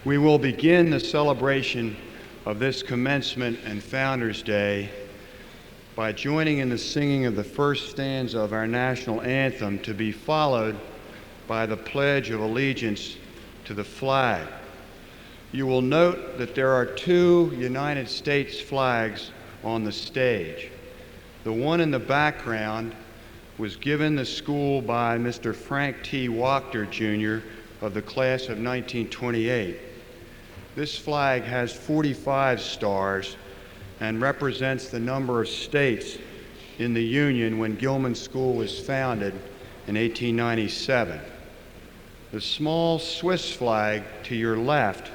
We will begin the celebration of this commencement and Founders Day by joining in the singing of the first stanza of our national anthem, to be followed by the Pledge of Allegiance to the flag. You will note that there are two United States flags on the stage. The one in the background was given the school by Mr. Frank T. Wachter, Jr. of the class of 1928. This flag has 45 stars and represents the number of states in the Union when Gilman School was founded in 1897. The small Swiss flag to your left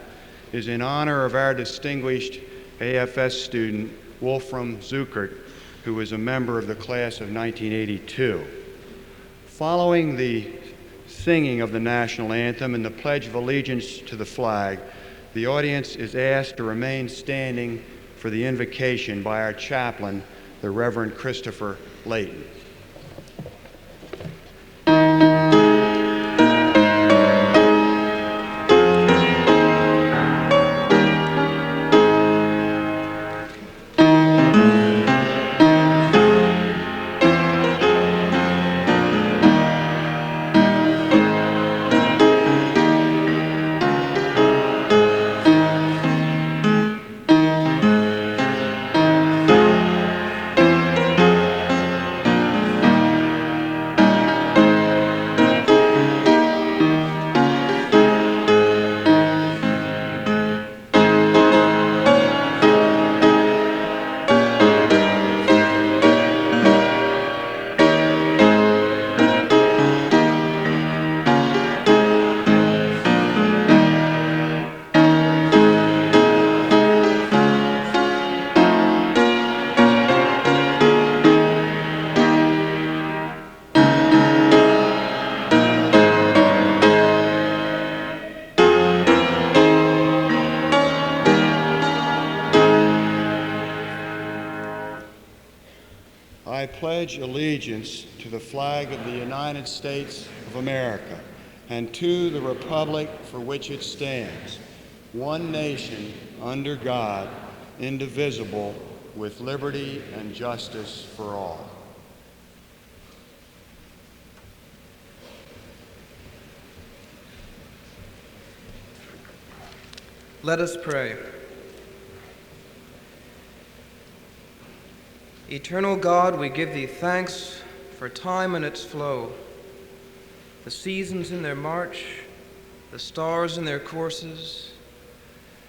is in honor of our distinguished AFS student, Wolfram Zuckert, who was a member of the class of 1982. Following the singing of the national anthem and the Pledge of Allegiance to the flag, the audience is asked to remain standing for the invocation by our chaplain, the Reverend Christopher Layton. I pledge allegiance to the flag of the United States of America and to the republic for which it stands, one nation, under God, indivisible, with liberty and justice for all. Let us pray. Eternal God, we give thee thanks for time and its flow, the seasons in their march, the stars in their courses,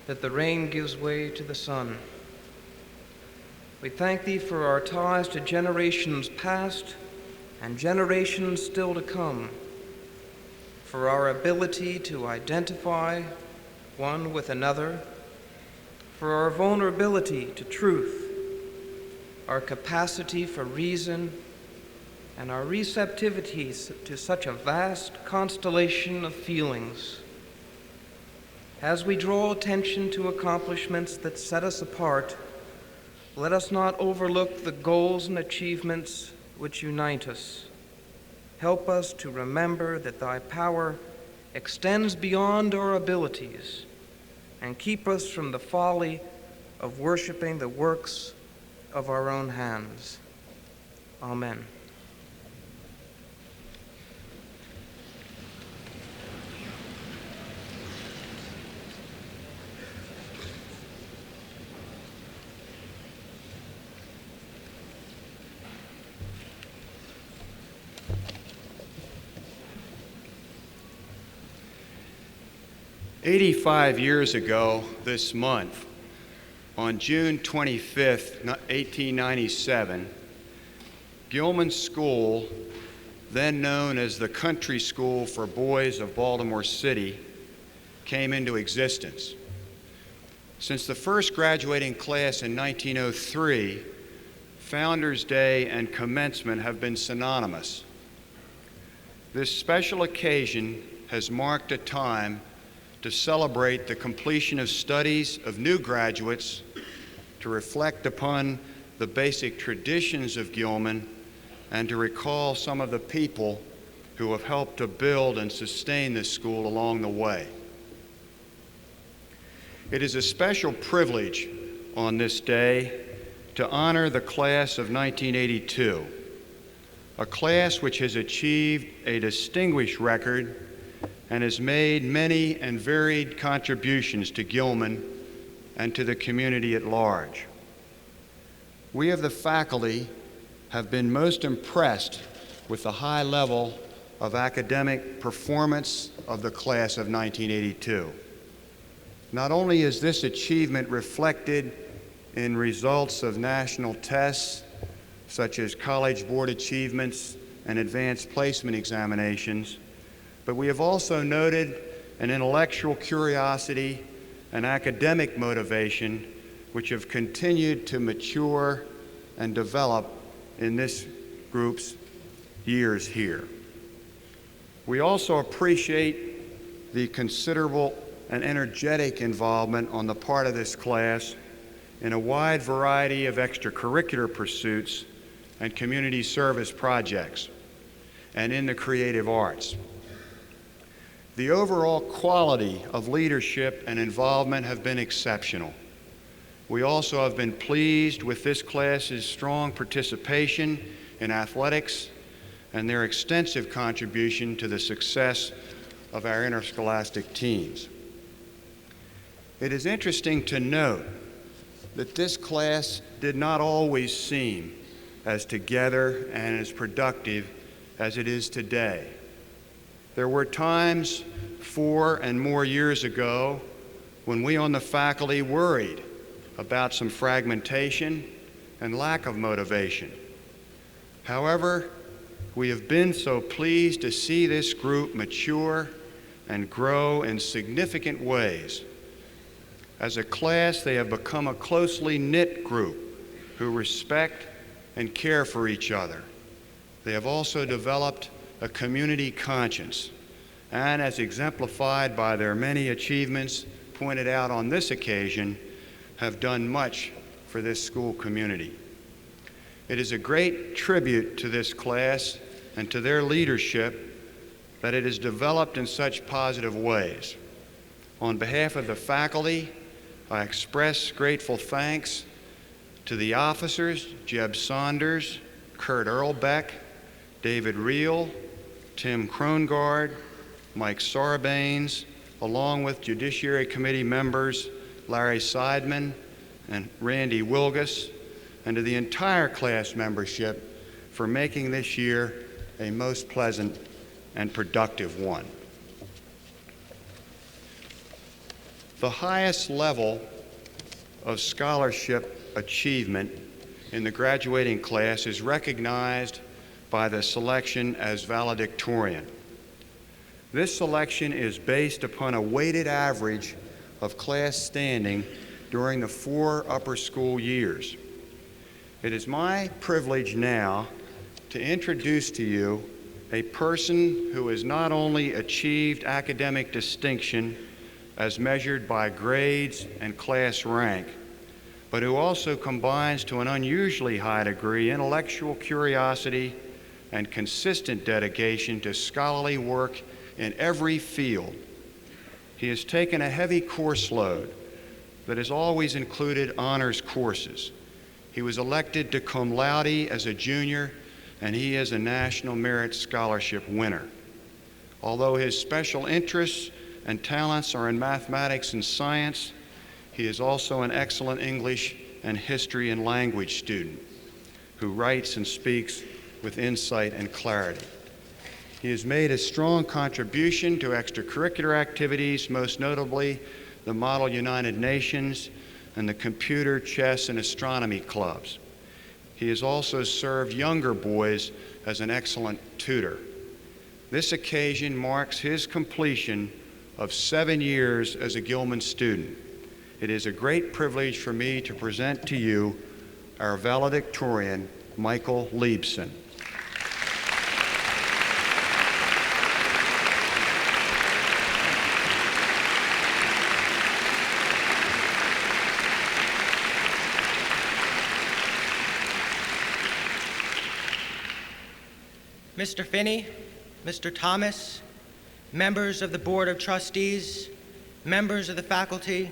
that the rain gives way to the sun. We thank thee for our ties to generations past and generations still to come, for our ability to identify one with another, for our vulnerability to truth, our capacity for reason, and our receptivity to such a vast constellation of feelings. As we draw attention to accomplishments that set us apart, let us not overlook the goals and achievements which unite us. Help us to remember that thy power extends beyond our abilities, and keep us from the folly of worshiping the works of our own hands. Amen. "85 years ago this month, on June 25th, 1897, Gilman School, then known as the Country School for Boys of Baltimore City, came into existence. Since the first graduating class in 1903, Founders Day and commencement have been synonymous. This special occasion has marked a time to celebrate the completion of studies of new graduates, to reflect upon the basic traditions of Gilman, and to recall some of the people who have helped to build and sustain this school along the way. It is a special privilege on this day to honor the class of 1982, a class which has achieved a distinguished record and has made many and varied contributions to Gilman and to the community at large. We of the faculty have been most impressed with the high level of academic performance of the class of 1982. Not only is this achievement reflected in results of national tests, such as College Board achievements and advanced placement examinations, but we have also noted an intellectual curiosity and academic motivation which have continued to mature and develop in this group's years here. We also appreciate the considerable and energetic involvement on the part of this class in a wide variety of extracurricular pursuits and community service projects, and in the creative arts. The overall quality of leadership and involvement have been exceptional. We also have been pleased with this class's strong participation in athletics and their extensive contribution to the success of our interscholastic teams. It is interesting to note that this class did not always seem as together and as productive as it is today. There were times 4 and more years ago when we on the faculty worried about some fragmentation and lack of motivation. However, we have been so pleased to see this group mature and grow in significant ways. As a class, they have become a closely knit group who respect and care for each other. They have also developed a community conscience, and as exemplified by their many achievements pointed out on this occasion, have done much for this school community. It is a great tribute to this class and to their leadership that it is developed in such positive ways. On behalf of the faculty, I express grateful thanks to the officers, Jeb Saunders, Kurt Earlbeck, David Reel, Tim Krongard, Mike Sarbanes, along with Judiciary Committee members Larry Seidman and Randy Wilgus, and to the entire class membership for making this year a most pleasant and productive one. The highest level of scholarship achievement in the graduating class is recognized by the selection as valedictorian. This selection is based upon a weighted average of class standing during the 4 upper school years. It is my privilege now to introduce to you a person who has not only achieved academic distinction as measured by grades and class rank, but who also combines to an unusually high degree intellectual curiosity and consistent dedication to scholarly work in every field. He has taken a heavy course load that has always included honors courses. He was elected to cum laude as a junior, and he is a National Merit Scholarship winner. Although his special interests and talents are in mathematics and science, he is also an excellent English and history and language student who writes and speaks with insight and clarity. He has made a strong contribution to extracurricular activities, most notably the Model United Nations and the computer, chess, and astronomy clubs. He has also served younger boys as an excellent tutor. This occasion marks his completion of 7 years as a Gilman student. It is a great privilege for me to present to you our valedictorian, Michael Liebson. Mr. Finney, Mr. Thomas, members of the Board of Trustees, members of the faculty,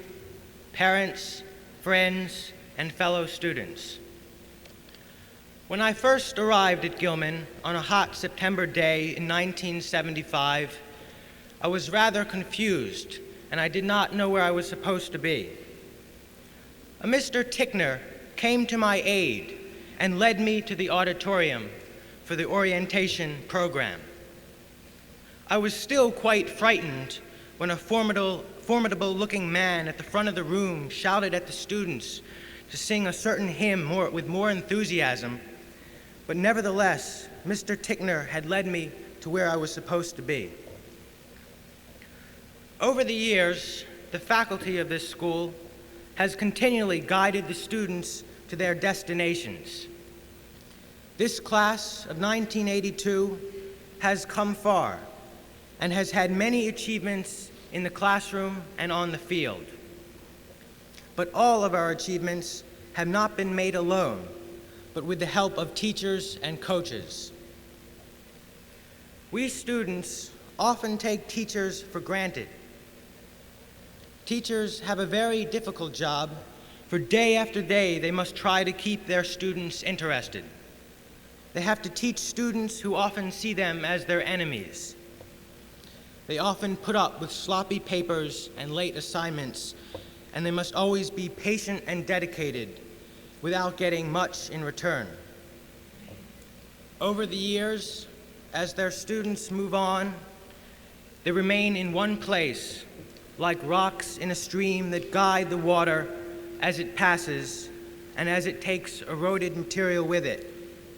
parents, friends, and fellow students. When I first arrived at Gilman on a hot September day in 1975, I was rather confused, and I did not know where I was supposed to be. A Mr. Tickner came to my aid and led me to the auditorium for the orientation program. I was still quite frightened when a formidable-looking man at the front of the room shouted at the students to sing a certain hymn with more enthusiasm, but nevertheless, Mr. Tickner had led me to where I was supposed to be. Over the years, the faculty of this school has continually guided the students to their destinations. This class of 1982 has come far and has had many achievements in the classroom and on the field. But all of our achievements have not been made alone, but with the help of teachers and coaches. We students often take teachers for granted. Teachers have a very difficult job, for day after day they must try to keep their students interested. They have to teach students who often see them as their enemies. They often put up with sloppy papers and late assignments, and they must always be patient and dedicated without getting much in return. Over the years, as their students move on, they remain in one place, like rocks in a stream that guide the water as it passes and as it takes eroded material with it,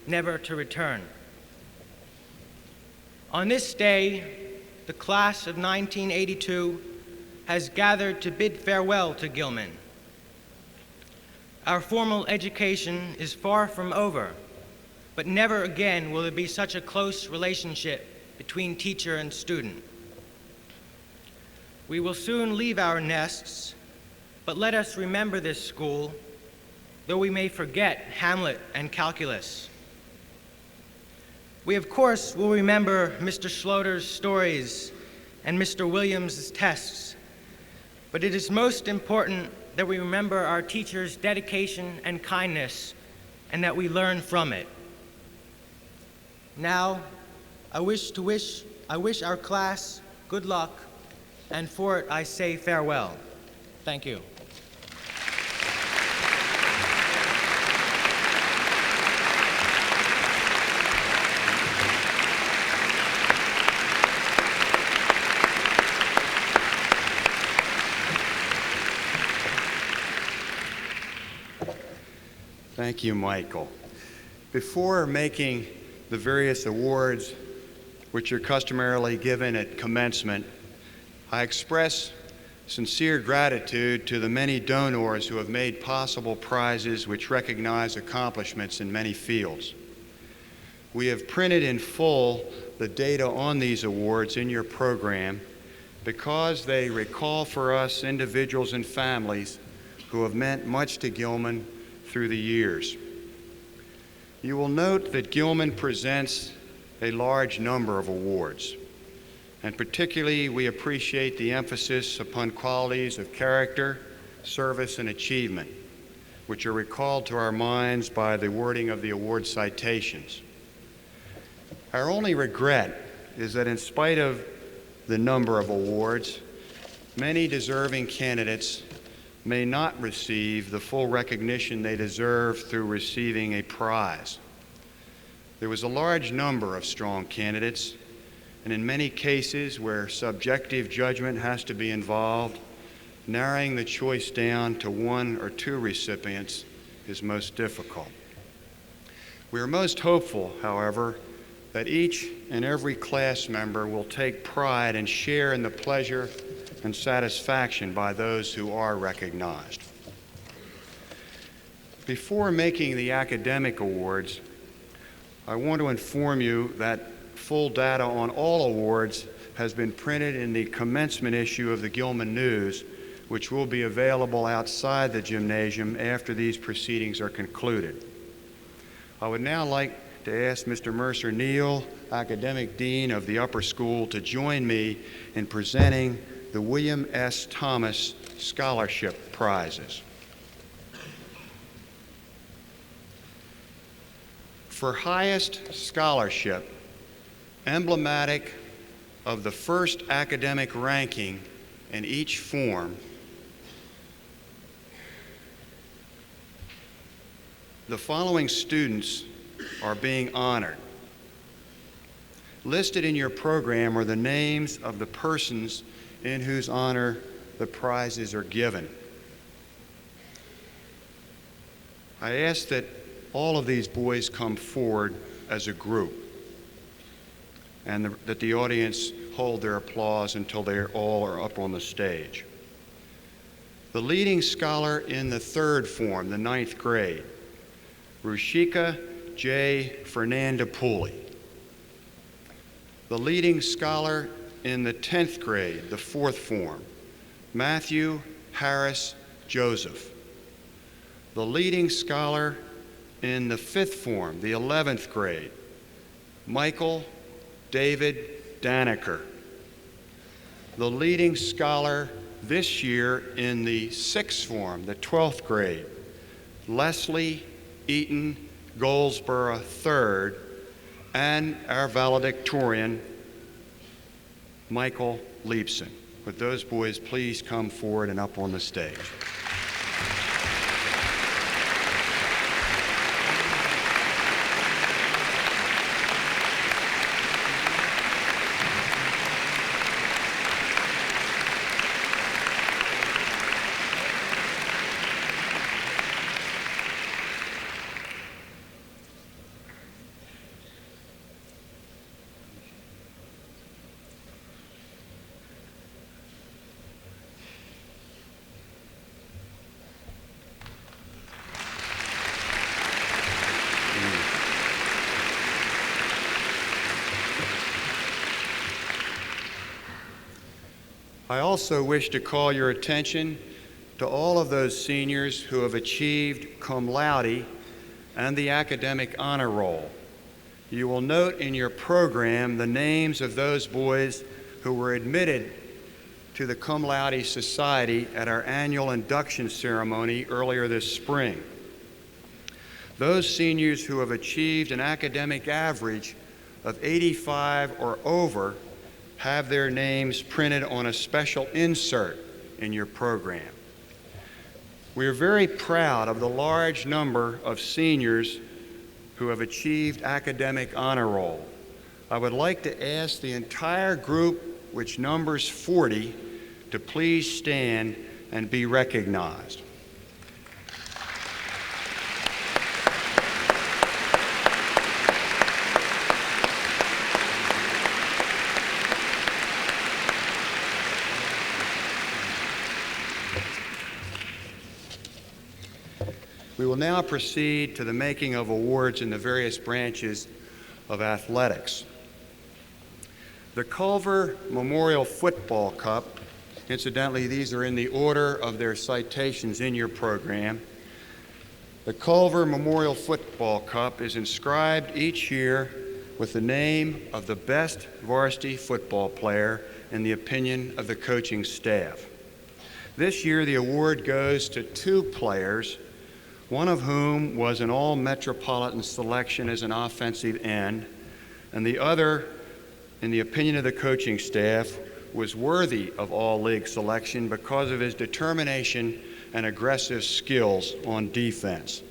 never to return. On this day, the class of 1982 has gathered to bid farewell to Gilman. Our formal education is far from over, but never again will there be such a close relationship between teacher and student. We will soon leave our nests, but let us remember this school, though we may forget Hamlet and calculus. We, of course, will remember Mr. Schloter's stories and Mr. Williams' tests, but it is most important that we remember our teachers' dedication and kindness and that we learn from it. Now, I wish our class good luck, and for it I say farewell. Thank you. Thank you, Michael. Before making the various awards which are customarily given at commencement, I express sincere gratitude to the many donors who have made possible prizes which recognize accomplishments in many fields. We have printed in full the data on these awards in your program because they recall for us individuals and families who have meant much to Gilman through the years. You will note that Gilman presents a large number of awards, and particularly we appreciate the emphasis upon qualities of character, service, and achievement, which are recalled to our minds by the wording of the award citations. Our only regret is that in spite of the number of awards, many deserving candidates may not receive the full recognition they deserve through receiving a prize. There was a large number of strong candidates, and in many cases where subjective judgment has to be involved, narrowing the choice down to one or two recipients is most difficult. We are most hopeful, however, that each and every class member will take pride and share in the pleasure and satisfaction by those who are recognized. Before making the academic awards, I want to inform you that full data on all awards has been printed in the commencement issue of the Gilman News, which will be available outside the gymnasium after these proceedings are concluded. I would now like to ask Mr. Mercer Neal, Academic Dean of the Upper School, to join me in presenting the William S. Thomas Scholarship Prizes. For highest scholarship, emblematic of the first academic ranking in each form, the following students are being honored. Listed in your program are the names of the persons in whose honor the prizes are given. I ask that all of these boys come forward as a group, and that the audience hold their applause until they all are up on the stage. The leading scholar in the third form, the 9th grade, Rushika J. Fernandopoulos. The leading scholar in the 10th grade, the 4th form, Matthew Harris Joseph. The leading scholar in the 5th form, the 11th grade, Michael David Danaker. The leading scholar this year in the 6th form, the 12th grade, Leslie Eaton Goldsborough III, and our valedictorian, Michael Leapson. Would those boys please come forward and up on the stage? I also wish to call your attention to all of those seniors who have achieved cum laude and the academic honor roll. You will note in your program the names of those boys who were admitted to the Cum Laude Society at our annual induction ceremony earlier this spring. Those seniors who have achieved an academic average of 85 or over have their names printed on a special insert in your program. We are very proud of the large number of seniors who have achieved academic honor roll. I would like to ask the entire group, which numbers 40, to please stand and be recognized. We will now proceed to the making of awards in the various branches of athletics. The Culver Memorial Football Cup, incidentally, these are in the order of their citations in your program. The Culver Memorial Football Cup is inscribed each year with the name of the best varsity football player in the opinion of the coaching staff. This year, the award goes to 2 players, one of whom was an all-metropolitan selection as an offensive end, and the other, in the opinion of the coaching staff, was worthy of all-league selection because of his determination and aggressive skills on defense.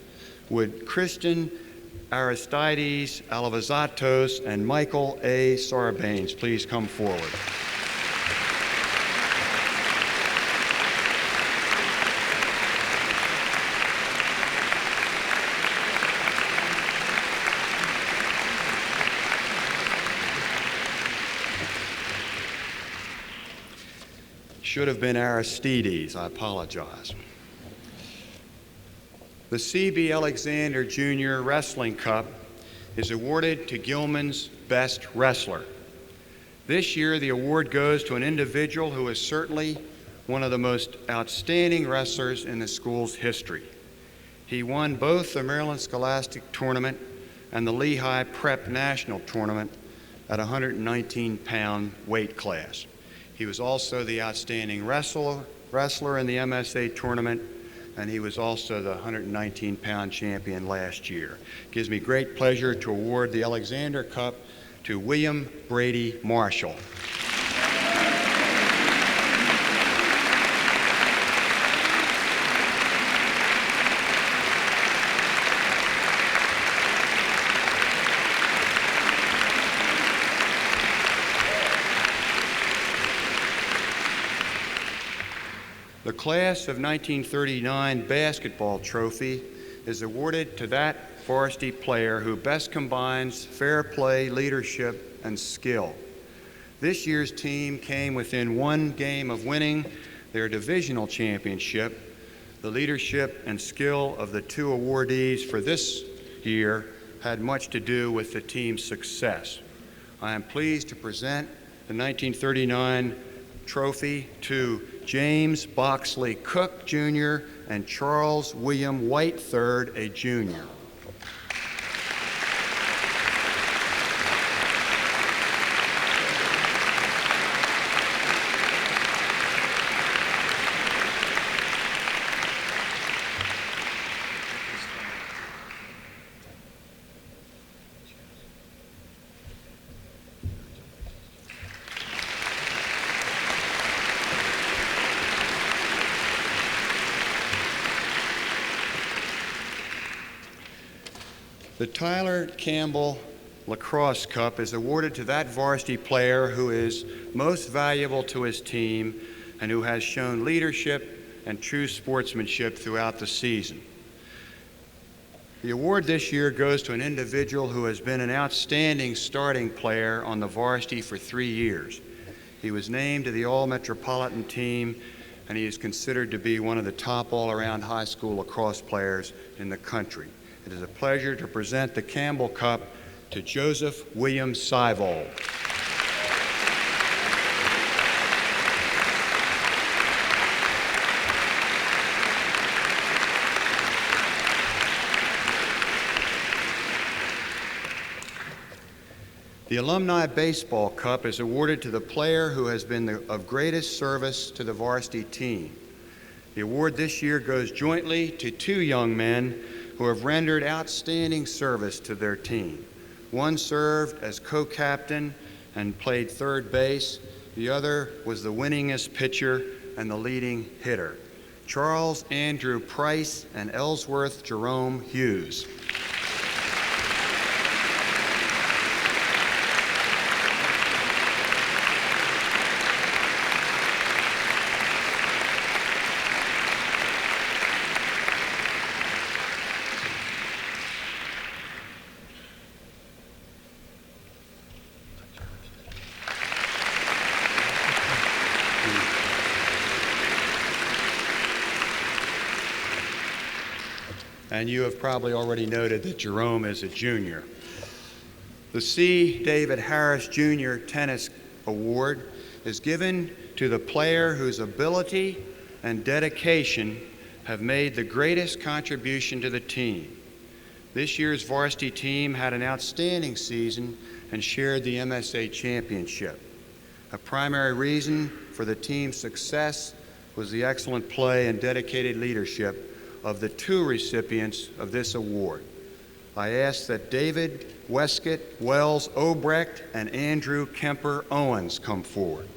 Would Kristen Aristides Alivazatos and Michael A. Sarbanes please come forward? Should have been Aristides, I apologize. The C.B. Alexander Jr. Wrestling Cup is awarded to Gilman's best wrestler. This year, the award goes to an individual who is certainly one of the most outstanding wrestlers in the school's history. He won both the Maryland Scholastic Tournament and the Lehigh Prep National Tournament at 119-pound weight class. He was also the outstanding wrestler in the MSA tournament, and he was also the 119-pound champion last year. It gives me great pleasure to award the Alexander Cup to William Brady Marshall. The class of 1939 basketball trophy is awarded to that varsity player who best combines fair play, leadership, and skill. This year's team came within one game of winning their divisional championship. The leadership and skill of the two awardees for this year had much to do with the team's success. I am pleased to present the 1939 trophy to James Boxley Cook, Jr., and Charles William White, III, a junior. The Tyler Campbell Lacrosse Cup is awarded to that varsity player who is most valuable to his team and who has shown leadership and true sportsmanship throughout the season. The award this year goes to an individual who has been an outstanding starting player on the varsity for 3 years. He was named to the All-Metropolitan team, and he is considered to be one of the top all-around high school lacrosse players in the country. It is a pleasure to present the Campbell Cup to Joseph William Seivold. The Alumni Baseball Cup is awarded to the player who has been of greatest service to the varsity team. The award this year goes jointly to 2 young men who have rendered outstanding service to their team. One served as co-captain and played third base. The other was the winningest pitcher and the leading hitter. Charles Andrew Price and Ellsworth Jerome Hughes. And you have probably already noted that Jerome is a junior. The C. David Harris Jr. Tennis Award is given to the player whose ability and dedication have made the greatest contribution to the team. This year's varsity team had an outstanding season and shared the MSA championship. A primary reason for the team's success was the excellent play and dedicated leadership of the 2 recipients of this award. I ask that David Weskett Wells Obrecht and Andrew Kemper Owens come forward.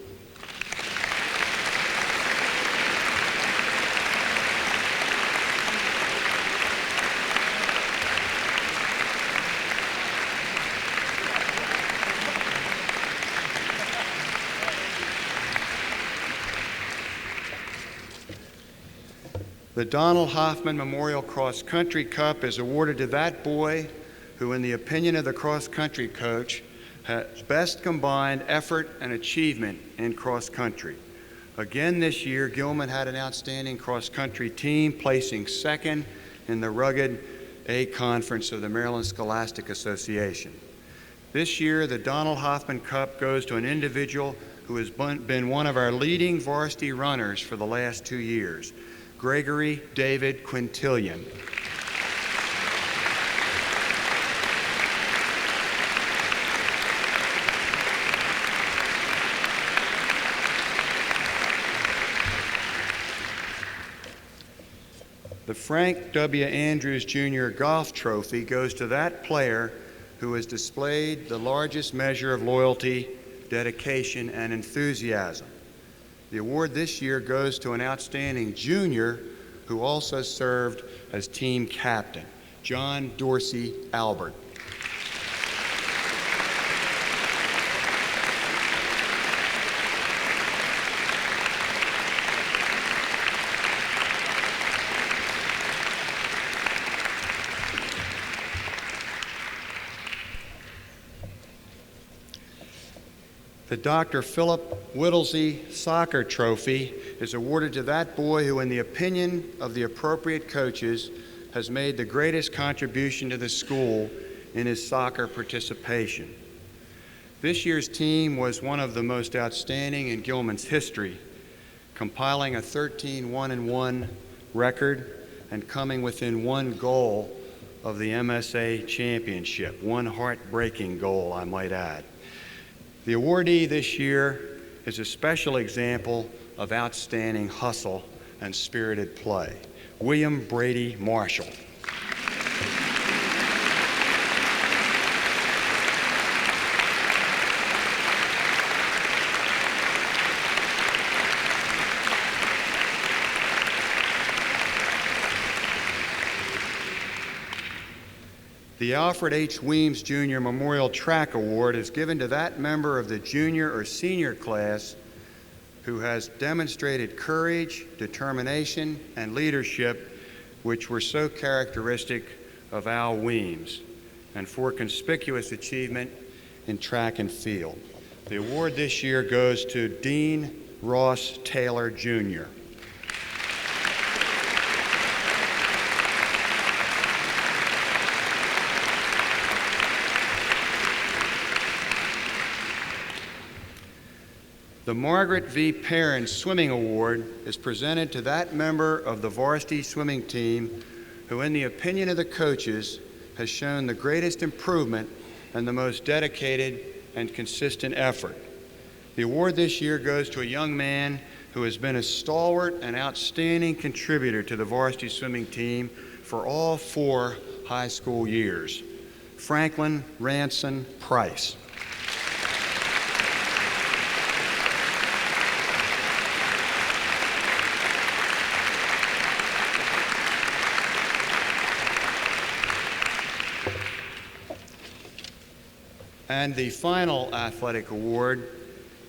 The Donald Hoffman Memorial Cross Country Cup is awarded to that boy who, in the opinion of the cross country coach, has best combined effort and achievement in cross country. Again this year, Gilman had an outstanding cross country team, placing 2nd in the rugged A conference of the Maryland Scholastic Association. This year, the Donald Hoffman Cup goes to an individual who has been one of our leading varsity runners for the last 2 years. Gregory David Quintillion. The Frank W. Andrews Jr. Golf Trophy goes to that player who has displayed the largest measure of loyalty, dedication, and enthusiasm. The award this year goes to an outstanding junior who also served as team captain, John Dorsey Albert. The Dr. Philip Whittlesey Soccer Trophy is awarded to that boy who, in the opinion of the appropriate coaches, has made the greatest contribution to the school in his soccer participation. This year's team was one of the most outstanding in Gilman's history, compiling a 13-1-1 record and coming within one goal of the MSA championship, one heartbreaking goal, I might add. The awardee this year is a special example of outstanding hustle and spirited play, William Brady Marshall. The Alfred H. Weems Jr. Memorial Track Award is given to that member of the junior or senior class who has demonstrated courage, determination, and leadership which were so characteristic of Al Weems, and for conspicuous achievement in track and field. The award this year goes to Dean Ross Taylor, Jr. The Margaret V. Perrin Swimming Award is presented to that member of the varsity swimming team who, in the opinion of the coaches, has shown the greatest improvement and the most dedicated and consistent effort. The award this year goes to a young man who has been a stalwart and outstanding contributor to the varsity swimming team for all 4 high school years, Franklin Ranson Price. And the final athletic award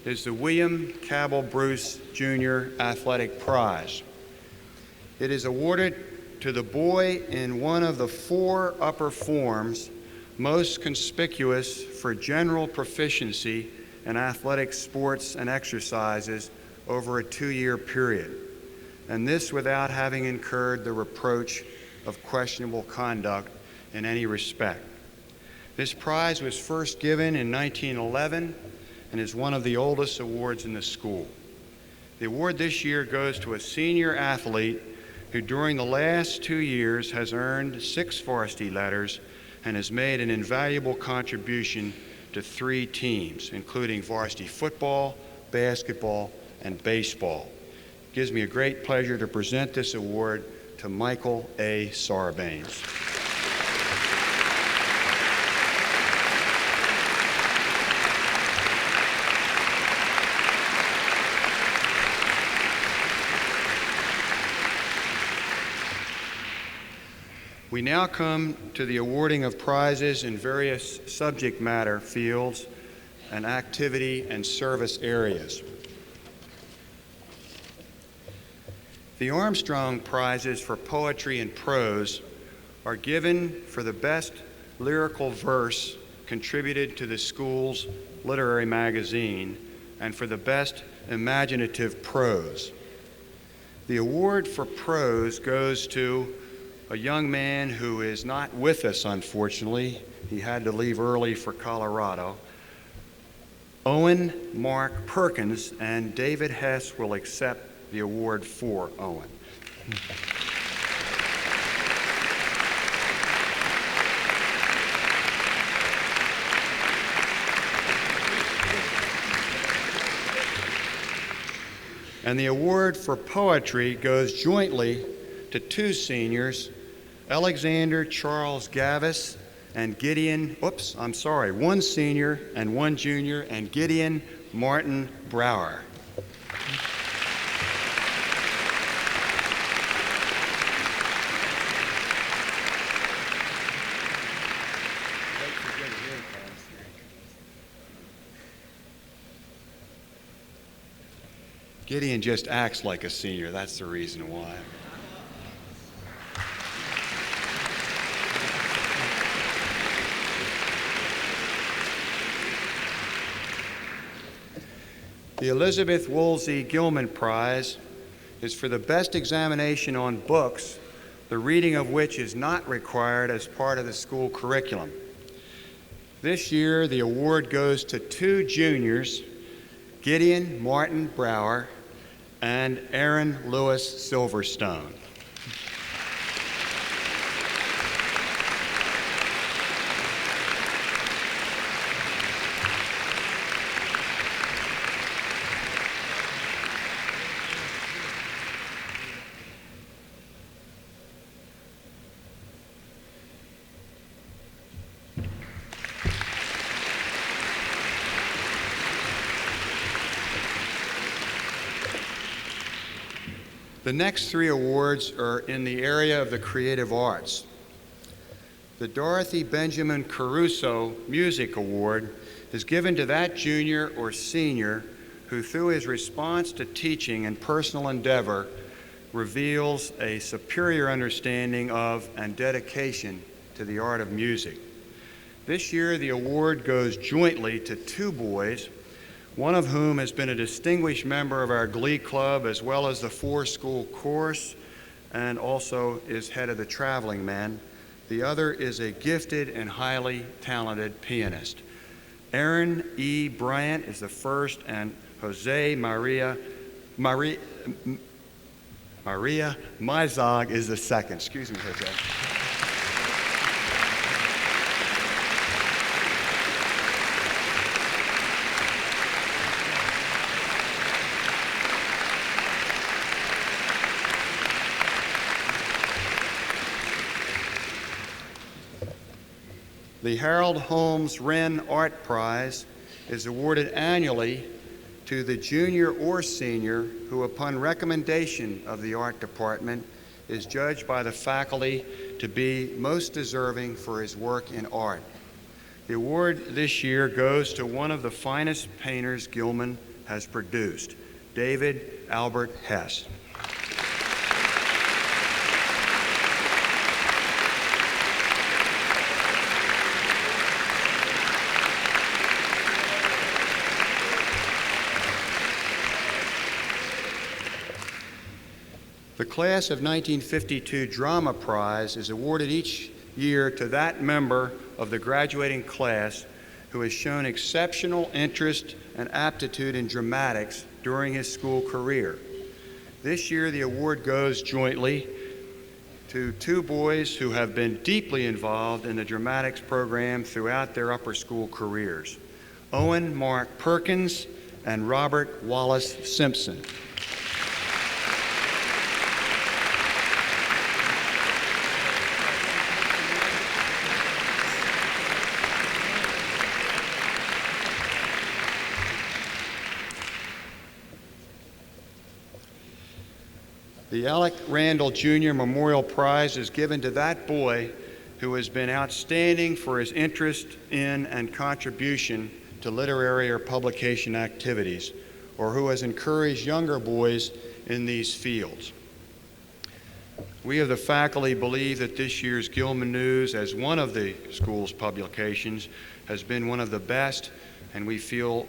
is the William Cabell Bruce Jr. Athletic Prize. It is awarded to the boy in one of the 4 upper forms most conspicuous for general proficiency in athletic sports and exercises over a 2-year period, and this without having incurred the reproach of questionable conduct in any respect. This prize was first given in 1911 and is one of the oldest awards in the school. The award this year goes to a senior athlete who during the last 2 years has earned 6 varsity letters and has made an invaluable contribution to 3 teams, including varsity football, basketball, and baseball. It gives me a great pleasure to present this award to Michael A. Sarbanes. We now come to the awarding of prizes in various subject matter fields and activity and service areas. The Armstrong Prizes for poetry and prose are given for the best lyrical verse contributed to the school's literary magazine and for the best imaginative prose. The award for prose goes to a young man who is not with us, unfortunately. He had to leave early for Colorado. Owen Mark Perkins, and David Hess will accept the award for Owen. And the award for poetry goes jointly to two seniors, Alexander Charles Gavis and one senior and one junior, and Gideon Martin Brower. Gideon just acts like a senior, that's the reason why. The Elizabeth Woolsey Gilman Prize is for the best examination on books, the reading of which is not required as part of the school curriculum. This year, the award goes to two juniors, Gideon Martin Brower and Aaron Lewis Silverstone. The next three awards are in the area of the creative arts. The Dorothy Benjamin Caruso Music Award is given to that junior or senior who, through his response to teaching and personal endeavor, reveals a superior understanding of and dedication to the art of music. This year, the award goes jointly to two boys, one of whom has been a distinguished member of our Glee Club as well as the four-school chorus and also is head of the Traveling Men. The other is a gifted and highly talented pianist. Aaron E. Bryant is the first and Jose Maria Mizog is the second. Excuse me, Jose. The Harold Holmes Wren Art Prize is awarded annually to the junior or senior who, upon recommendation of the art department, is judged by the faculty to be most deserving for his work in art. The award this year goes to one of the finest painters Gilman has produced, David Albert Hess. The Class of 1952 Drama Prize is awarded each year to that member of the graduating class who has shown exceptional interest and aptitude in dramatics during his school career. This year, the award goes jointly to two boys who have been deeply involved in the dramatics program throughout their upper school careers, Owen Mark Perkins and Robert Wallace Simpson. The Alec Randall Jr. Memorial Prize is given to that boy who has been outstanding for his interest in and contribution to literary or publication activities, or who has encouraged younger boys in these fields. We of the faculty believe that this year's Gilman News, as one of the school's publications, has been one of the best, and we feel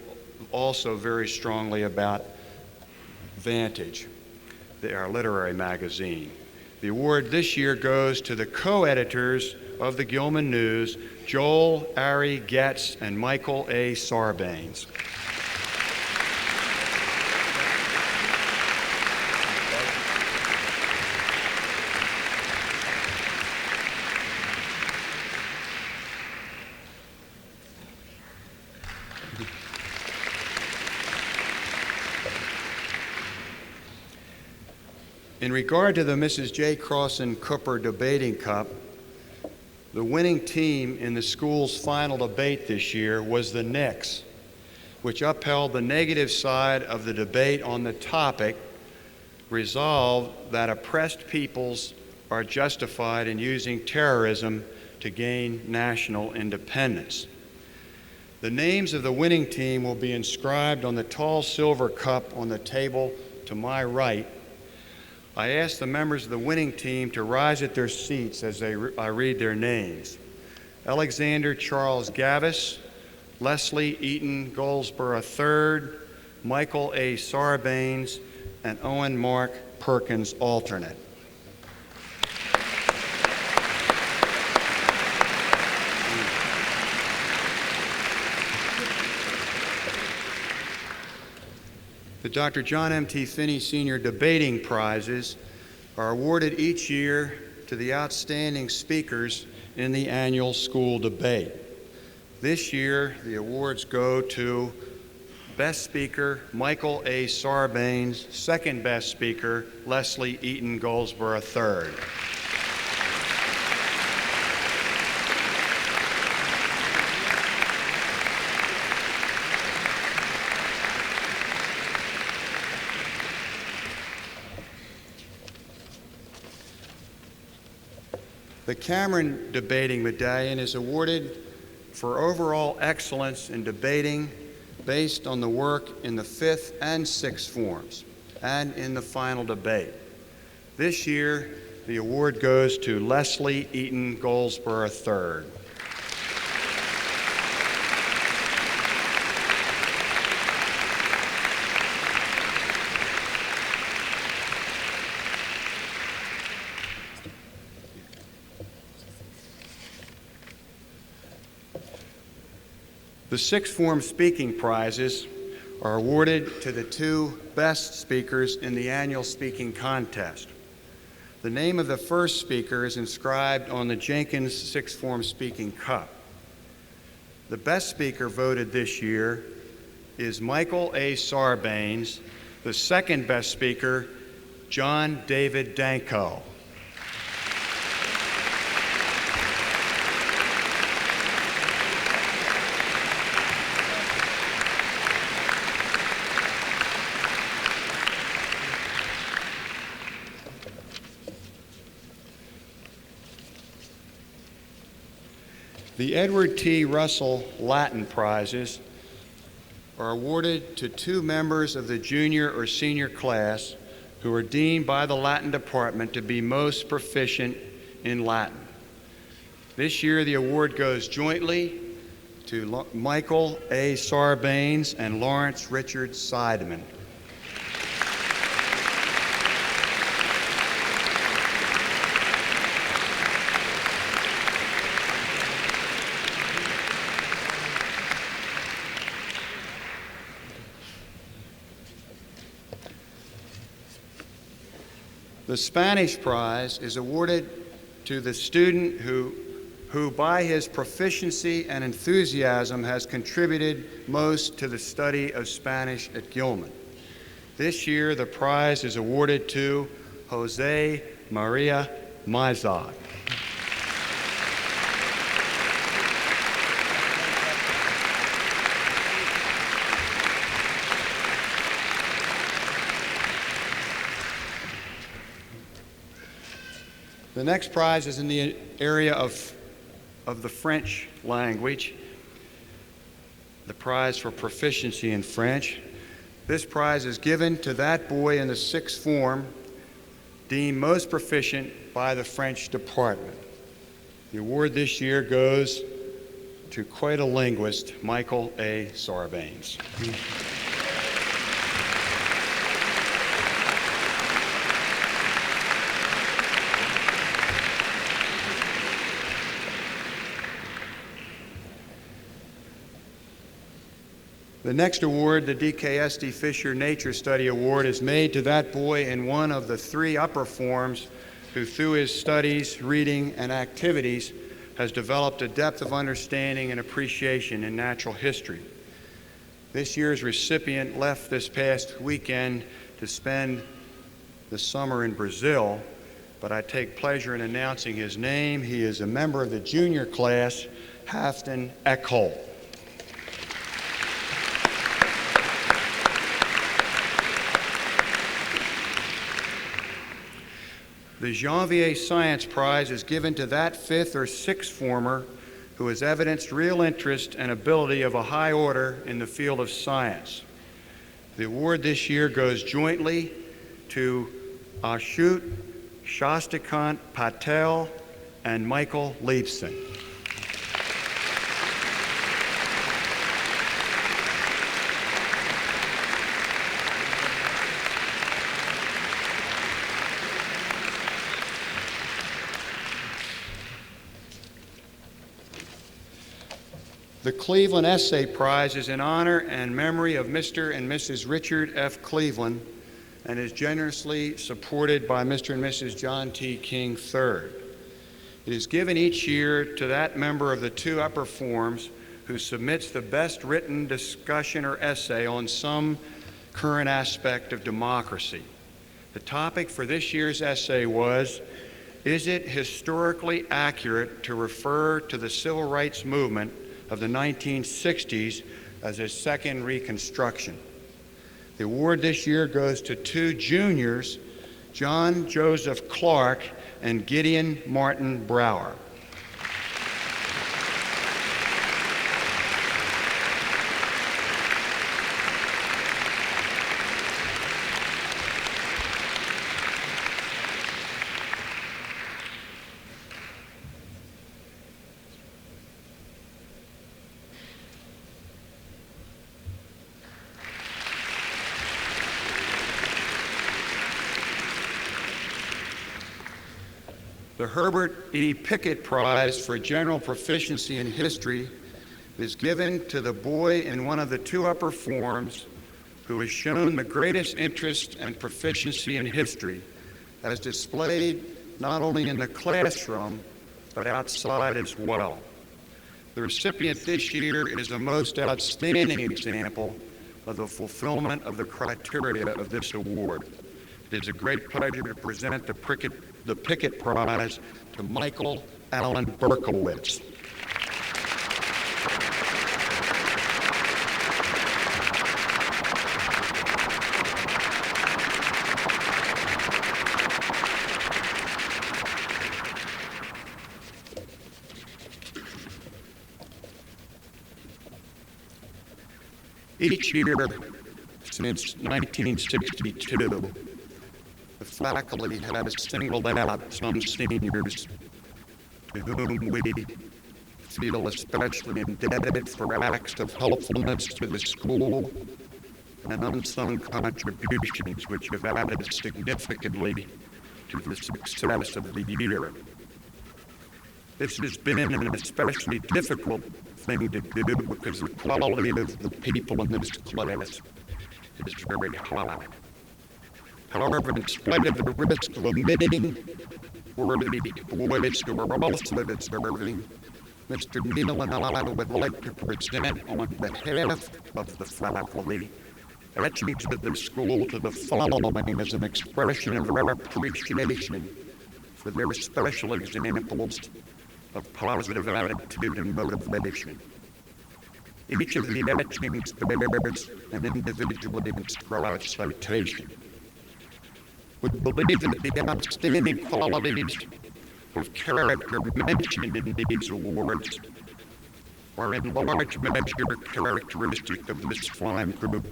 also very strongly about Vantage, our literary magazine. The award this year goes to the co-editors of the Gilman News, Joel Ari Getz and Michael A. Sarbanes. In regard to the Mrs. J. Crossan Cooper Debating Cup, the winning team in the school's final debate this year was the Knicks, which upheld the negative side of the debate on the topic, resolved that oppressed peoples are justified in using terrorism to gain national independence. The names of the winning team will be inscribed on the tall silver cup on the table to my right. I ask the members of the winning team to rise at their seats as I read their names. Alexander Charles Gavis, Leslie Eaton Goldsborough III, Michael A. Sarbanes, and Owen Mark Perkins, alternate. The Dr. John M.T. Finney Senior Debating Prizes are awarded each year to the outstanding speakers in the annual school debate. This year, the awards go to Best Speaker, Michael A. Sarbanes; Second Best Speaker, Leslie Eaton Goldsborough III. The Cameron Debating Medallion is awarded for overall excellence in debating based on the work in the 5th and 6th forms and in the final debate. This year, the award goes to Leslie Eaton Goldsborough III. The 6th form speaking prizes are awarded to the 2 best speakers in the annual speaking contest. The name of the first speaker is inscribed on the Jenkins 6th form speaking cup. The best speaker voted this year is Michael A. Sarbanes. The second best speaker, John David Danko. The Edward T. Russell Latin Prizes are awarded to 2 members of the junior or senior class who are deemed by the Latin department to be most proficient in Latin. This year, the award goes jointly to Michael A. Sarbanes and Lawrence Richard Seidemann. The Spanish prize is awarded to the student who by his proficiency and enthusiasm has contributed most to the study of Spanish at Gilman. This year, the prize is awarded to Jose Maria Maizag. The next prize is in the area of the French language, the prize for proficiency in French. This prize is given to that boy in the 6th form deemed most proficient by the French department. The award this year goes to quite a linguist, Michael A. Sarbanes. The next award, the DKSD Fisher Nature Study Award, is made to that boy in one of the 3 upper forms who, through his studies, reading, and activities, has developed a depth of understanding and appreciation in natural history. This year's recipient left this past weekend to spend this summer in Brazil, but I take pleasure in announcing his name. He is a member of the junior class, Hafton Eckhol. The Janvier Science Prize is given to that fifth or sixth former who has evidenced real interest and ability of a high order in the field of science. The award this year goes jointly to Ashut Shastikant Patel and Michael Leibson. The Cleveland Essay Prize is in honor and memory of Mr. and Mrs. Richard F. Cleveland and is generously supported by Mr. and Mrs. John T. King III. It is given each year to that member of the two upper forms who submits the best written discussion or essay on some current aspect of democracy. The topic for this year's essay was, "Is it historically accurate to refer to the civil rights movement of the 1960s as a second Reconstruction?" The award this year goes to two juniors, John Joseph Clark and Gideon Martin Brower. The Herbert E. Pickett Prize for General Proficiency in History is given to the boy in one of the two upper forms who has shown the greatest interest and proficiency in history, as displayed not only in the classroom, but outside as well. The recipient this year is a most outstanding example of the fulfillment of the criteria of this award. It is a great pleasure to present the Pickett Prize to Michael Allen Berkowitz. Each year since 1962, the faculty has singled out some seniors to whom we feel especially indebted for acts of helpfulness to the school and unsung contributions which have added significantly to the success of the year. This has been an especially difficult thing to do because the quality of the people in this class is very high. However, in spite of the risk of omitting worthy boys who are also deserving, Mr. Neal and I would like to present on behalf of the faculty attributes of the school to the following as an expression of our appreciation for their special examples of positive attitude and motivation. Each of the etchings bears an individually inscribed citation. We believe that the outstanding qualities of character mentioned in these awards are in large measure characteristic of this fine group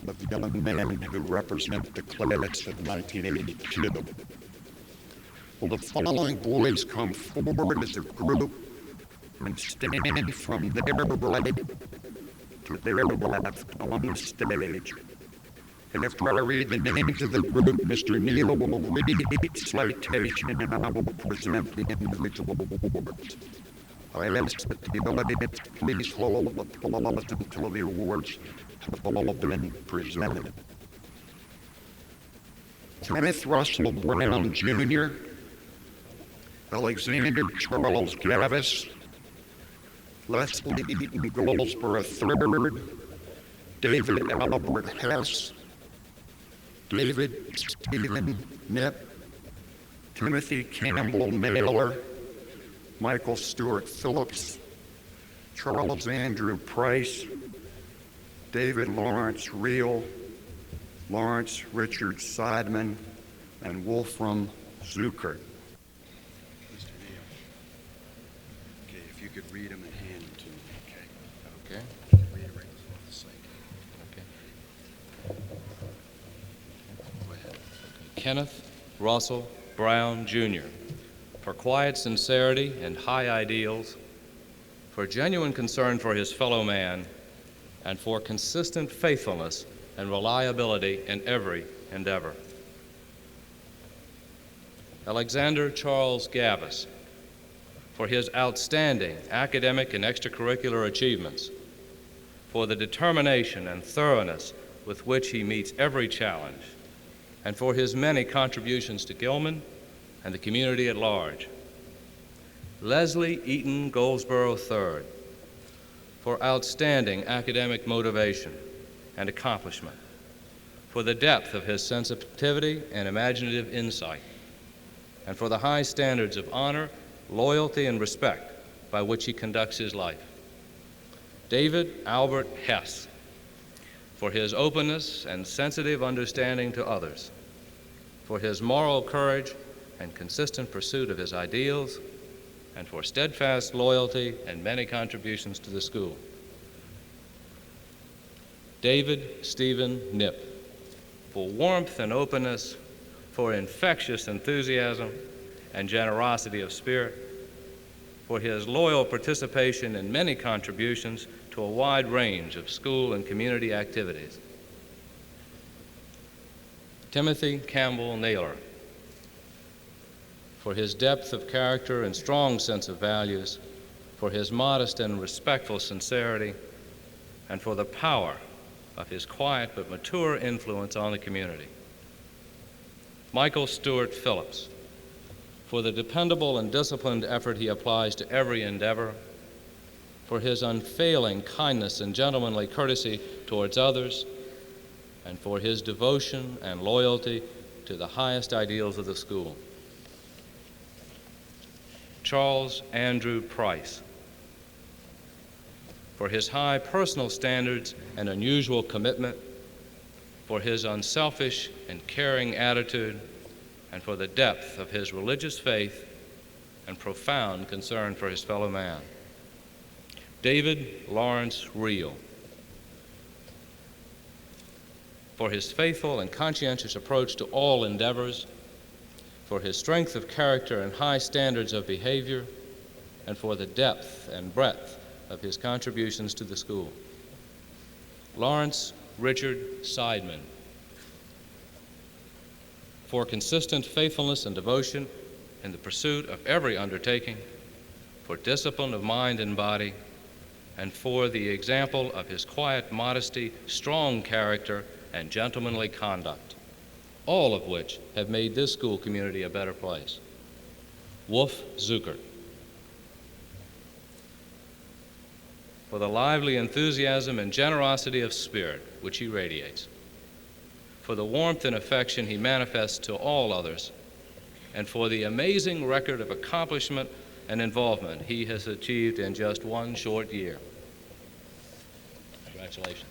of young men who represent the class of 1982. Will the following boys come forward as a group and stand from their right to their left on the stage? And after I read the names of the group, Mr. Neal will read each citation and I will present the individual awards. I ask that the audience please hold applause until the awards have all been presented. Kenneth Russell Brown Jr., Alexander Charles Gavis, Leslie Eaton Goldsborough III, David Albert Hess, David Stephen Knipp, Timothy Campbell Mailer, Michael Stewart Phillips, Charles Andrew Price, David Lawrence Reel, Lawrence Richard Seidman, and Wolfram Zuckert. Mr. Neal. Okay, if you could read them and hand them to me, okay? Okay. Read it right off the slate. Okay. Go ahead. Kenneth Russell Brown, Jr., for quiet sincerity and high ideals, for genuine concern for his fellow man, and for consistent faithfulness and reliability in every endeavor. Alexander Charles Gavis, for his outstanding academic and extracurricular achievements, for the determination and thoroughness with which he meets every challenge, and for his many contributions to Gilman and the community at large. Leslie Eaton Goldsboro III, for outstanding academic motivation and accomplishment, for the depth of his sensitivity and imaginative insight, and for the high standards of honor, loyalty, and respect by which he conducts his life. David Albert Hess, for his openness and sensitive understanding to others, for his moral courage and consistent pursuit of his ideals, and for steadfast loyalty and many contributions to the school. David Stephen Knipp, for warmth and openness, for infectious enthusiasm and generosity of spirit, for his loyal participation in many contributions to a wide range of school and community activities. Timothy Campbell Naylor, for his depth of character and strong sense of values, for his modest and respectful sincerity, and for the power of his quiet but mature influence on the community. Michael Stewart Phillips, for the dependable and disciplined effort he applies to every endeavor, for his unfailing kindness and gentlemanly courtesy towards others, and for his devotion and loyalty to the highest ideals of the school. Charles Andrew Price, for his high personal standards and unusual commitment, for his unselfish and caring attitude, and for the depth of his religious faith and profound concern for his fellow man. David Lawrence Reel, for his faithful and conscientious approach to all endeavors, for his strength of character and high standards of behavior, and for the depth and breadth of his contributions to the school. Lawrence Richard Seidman, for consistent faithfulness and devotion in the pursuit of every undertaking, for discipline of mind and body, and for the example of his quiet modesty, strong character, and gentlemanly conduct, all of which have made this school community a better place. Wolf Zuckert, for the lively enthusiasm and generosity of spirit which he radiates, for the warmth and affection he manifests to all others, and for the amazing record of accomplishment and involvement he has achieved in just one short year. Congratulations.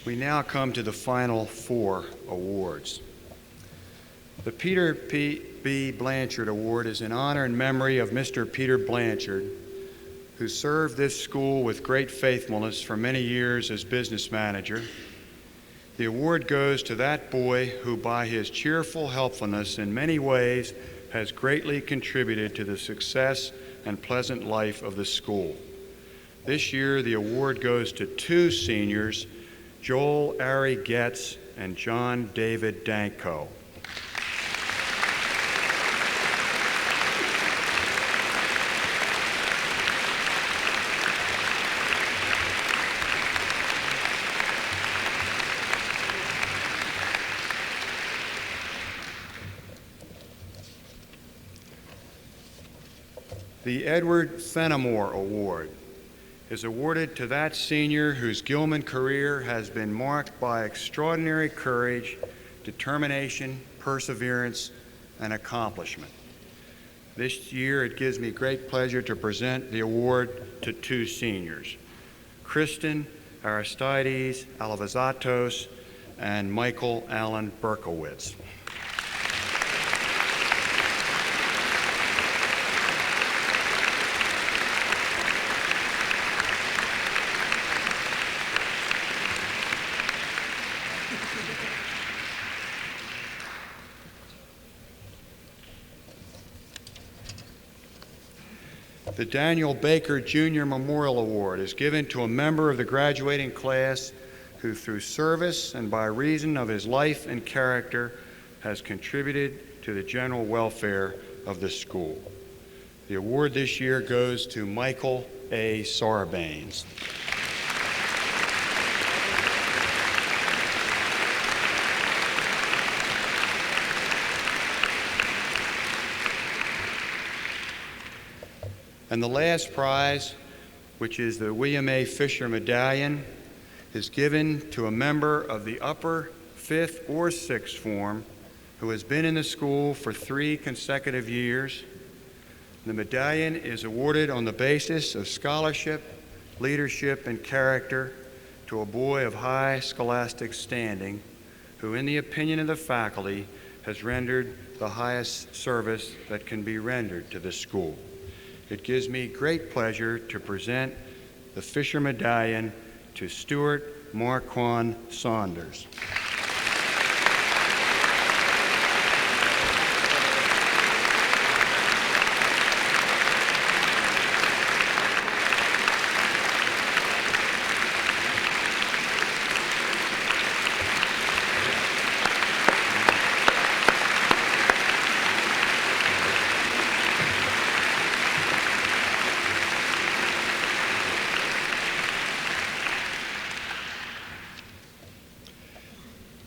We now come to the final 4 awards. The Peter B. Blanchard Award is in honor and memory of Mr. Peter Blanchard, who served this school with great faithfulness for many years as business manager. The award goes to that boy who, by his cheerful helpfulness in many ways, has greatly contributed to the success and pleasant life of the school. This year, the award goes to 2 seniors, Joel Ari Getz and John David Danko. The Edward Fenimore Award is awarded to that senior whose Gilman career has been marked by extraordinary courage, determination, perseverance, and accomplishment. This year, it gives me great pleasure to present the award to two seniors, Kristen Aristides Alivazatos and Michael Allen Berkowitz. The Daniel Baker Jr. Memorial Award is given to a member of the graduating class who, through service and by reason of his life and character, has contributed to the general welfare of the school. The award this year goes to Michael A. Sarbanes. And the last prize, which is the William A. Fisher Medallion, is given to a member of the upper 5th or 6th form who has been in the school for 3 consecutive years. The medallion is awarded on the basis of scholarship, leadership, and character to a boy of high scholastic standing who, in the opinion of the faculty, has rendered the highest service that can be rendered to the school. It gives me great pleasure to present the Fisher Medallion to Stuart Marquand Saunders.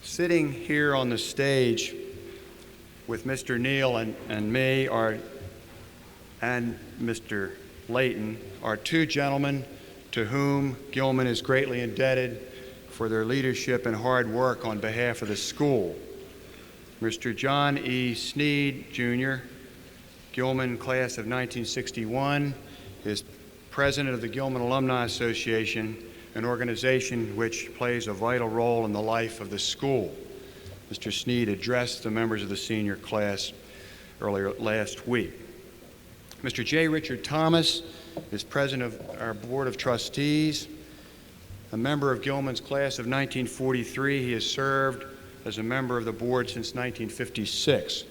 Sitting here on the stage with Mr. Neal and me and Mr. Layton are two gentlemen to whom Gilman is greatly indebted for their leadership and hard work on behalf of the school. Mr. John E. Sneed, Jr., Gilman class of 1961, is president of the Gilman Alumni Association, an organization which plays a vital role in the life of the school. Mr. Sneed addressed the members of the senior class earlier last week. Mr. J. Richard Thomas is president of our Board of Trustees. A member of Gilman's class of 1943, he has served as a member of the board since 1956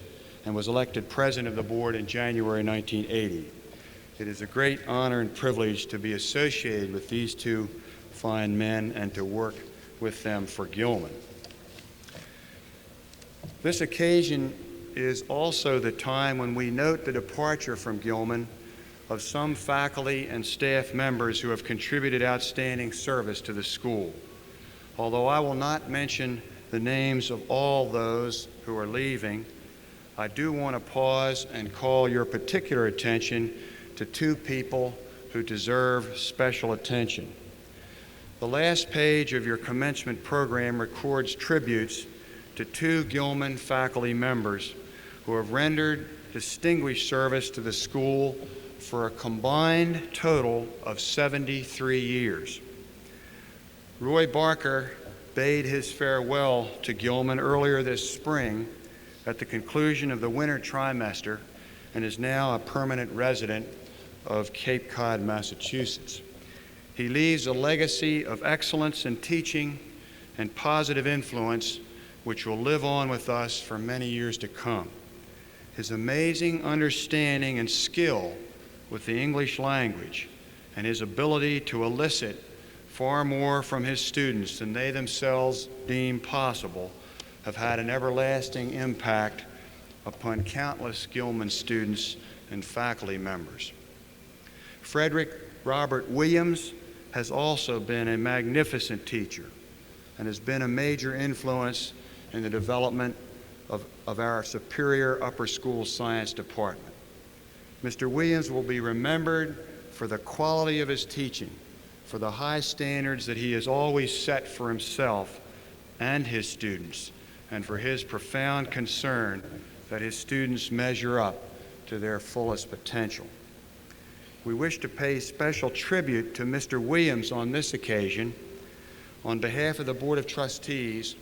and was elected president of the board in January 1980. It is a great honor and privilege to be associated with these two fine men and to work with them for Gilman. This occasion is also the time when we note the departure from Gilman of some faculty and staff members who have contributed outstanding service to the school. Although I will not mention the names of all those who are leaving, I do want to pause and call your particular attention to two people who deserve special attention. The last page of your commencement program records tributes to two Gilman faculty members who have rendered distinguished service to the school for a combined total of 73 years. Roy Barker bade his farewell to Gilman earlier this spring at the conclusion of the winter trimester and is now a permanent resident of Cape Cod, Massachusetts. He leaves a legacy of excellence in teaching and positive influence which will live on with us for many years to come. His amazing understanding and skill with the English language and his ability to elicit far more from his students than they themselves deem possible have had an everlasting impact upon countless Gilman students and faculty members. Frederick Robert Williams has also been a magnificent teacher and has been a major influence in the development of our superior upper school science department. Mr. Williams will be remembered for the quality of his teaching, for the high standards that he has always set for himself and his students, and for his profound concern that his students measure up to their fullest potential. We wish to pay special tribute to Mr. Williams on this occasion. On behalf of the Board of Trustees,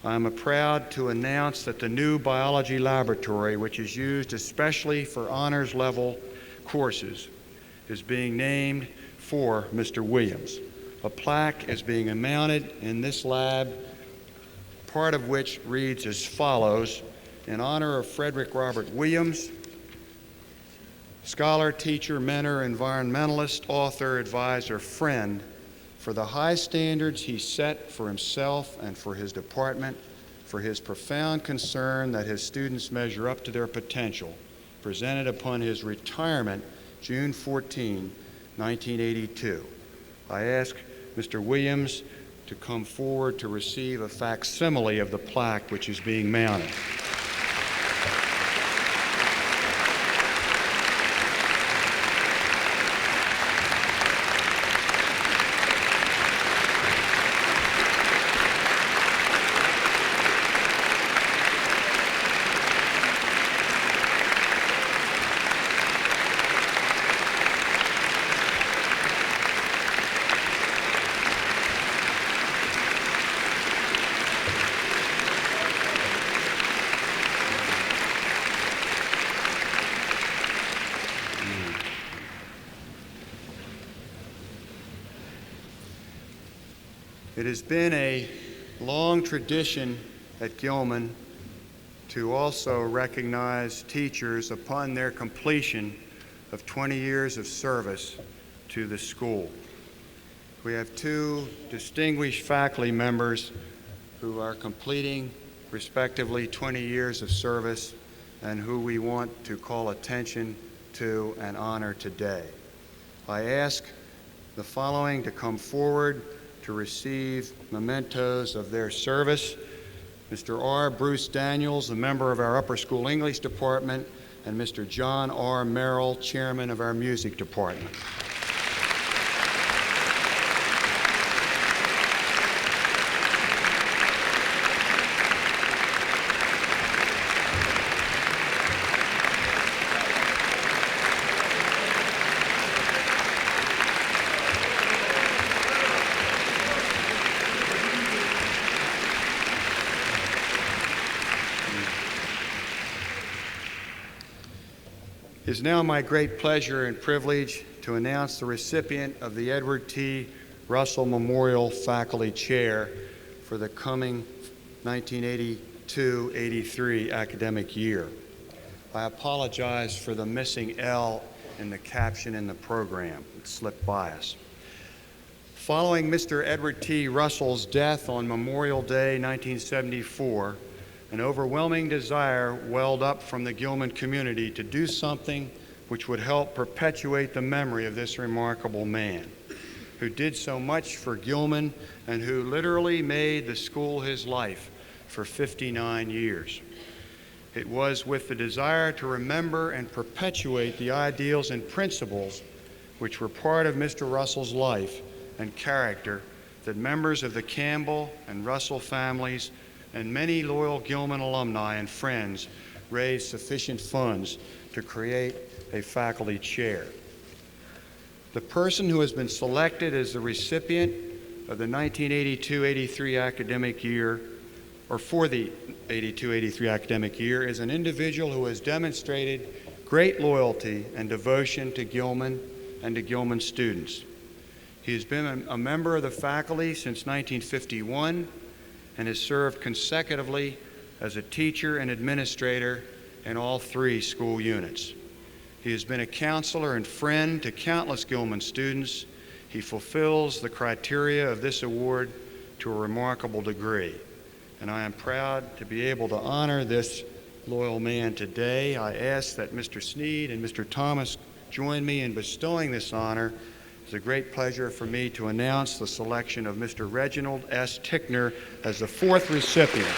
I am proud to announce that the new biology laboratory, which is used especially for honors level courses, is being named for Mr. Williams. A plaque is being mounted in this lab, part of which reads as follows: in honor of Frederick Robert Williams, scholar, teacher, mentor, environmentalist, author, advisor, friend, for the high standards he set for himself and for his department, for his profound concern that his students measure up to their potential, presented upon his retirement June 14, 1982. I ask Mr. Williams to come forward to receive a facsimile of the plaque which is being mounted. It has been a long tradition at Gilman to also recognize teachers upon their completion of 20 years of service to the school. We have two distinguished faculty members who are completing respectively 20 years of service and who we want to call attention to and honor today. I ask the following to come forward to receive mementos of their service: Mr. R. Bruce Daniels, a member of our upper school English department, and Mr. John R. Merrill, chairman of our music department. It is now my great pleasure and privilege to announce the recipient of the Edward T. Russell Memorial Faculty Chair for the coming 1982-83 academic year. I apologize for the missing L in the caption in the program. It slipped by us. Following Mr. Edward T. Russell's death on Memorial Day 1974, an overwhelming desire welled up from the Gilman community to do something which would help perpetuate the memory of this remarkable man, who did so much for Gilman and who literally made the school his life for 59 years. It was with the desire to remember and perpetuate the ideals and principles which were part of Mr. Russell's life and character that members of the Campbell and Russell families and many loyal Gilman alumni and friends raised sufficient funds to create a faculty chair. The person who has been selected as the recipient of the 1982-83 academic year, or for the 82-83 academic year, is an individual who has demonstrated great loyalty and devotion to Gilman and to Gilman students. He has been a member of the faculty since 1951 and has served consecutively as a teacher and administrator in all three school units. He has been a counselor and friend to countless Gilman students. He fulfills the criteria of this award to a remarkable degree, and I am proud to be able to honor this loyal man today. I ask that Mr. Sneed and Mr. Thomas join me in bestowing this honor. It's a great pleasure for me to announce the selection of Mr. Reginald S. Tickner as the fourth recipient.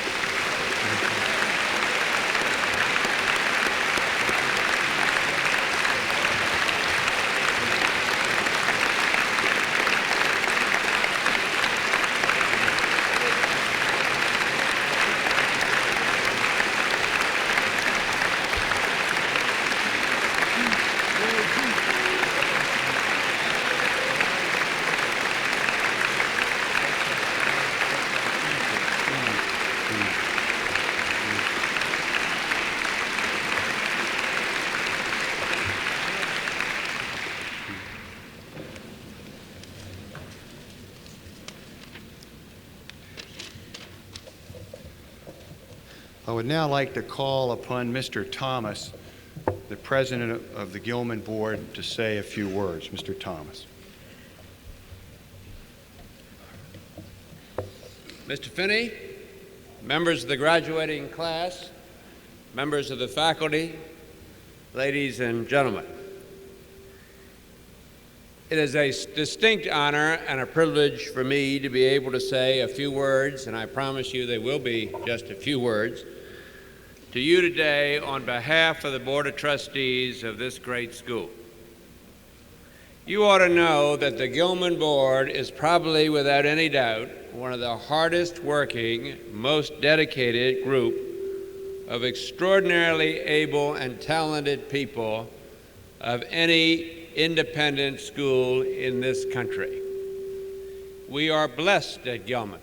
I would now like to call upon Mr. Thomas, the President of the Gilman Board, to say a few words. Mr. Thomas. Mr. Finney, members of the graduating class, members of the faculty, ladies and gentlemen. It is a distinct honor and a privilege for me to be able to say a few words, and I promise you they will be just a few words, to you today on behalf of the Board of Trustees of this great school. You ought to know that the Gilman Board is probably, without any doubt, one of the hardest working, most dedicated group of extraordinarily able and talented people of any independent school in this country. We are blessed at Gilman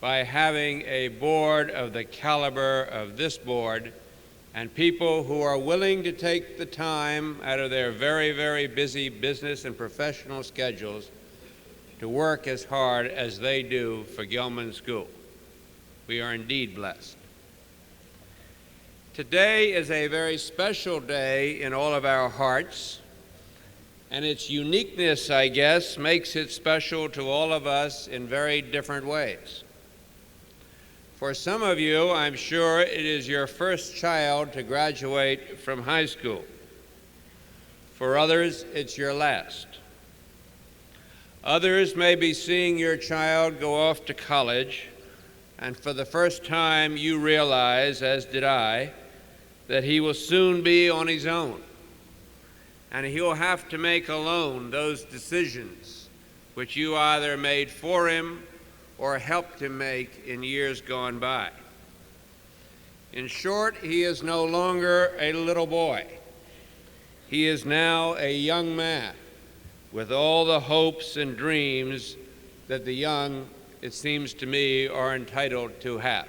by having a board of the caliber of this board and people who are willing to take the time out of their very, very busy business and professional schedules to work as hard as they do for Gilman School. We are indeed blessed. Today is a very special day in all of our hearts, and its uniqueness, I guess, makes it special to all of us in very different ways. For some of you, I'm sure it is your first child to graduate from high school. For others, it's your last. Others may be seeing your child go off to college, and for the first time you realize, as did I, that he will soon be on his own, and he'll have to make alone those decisions which you either made for him or helped him make in years gone by. In short, he is no longer a little boy. He is now a young man with all the hopes and dreams that the young, it seems to me, are entitled to have.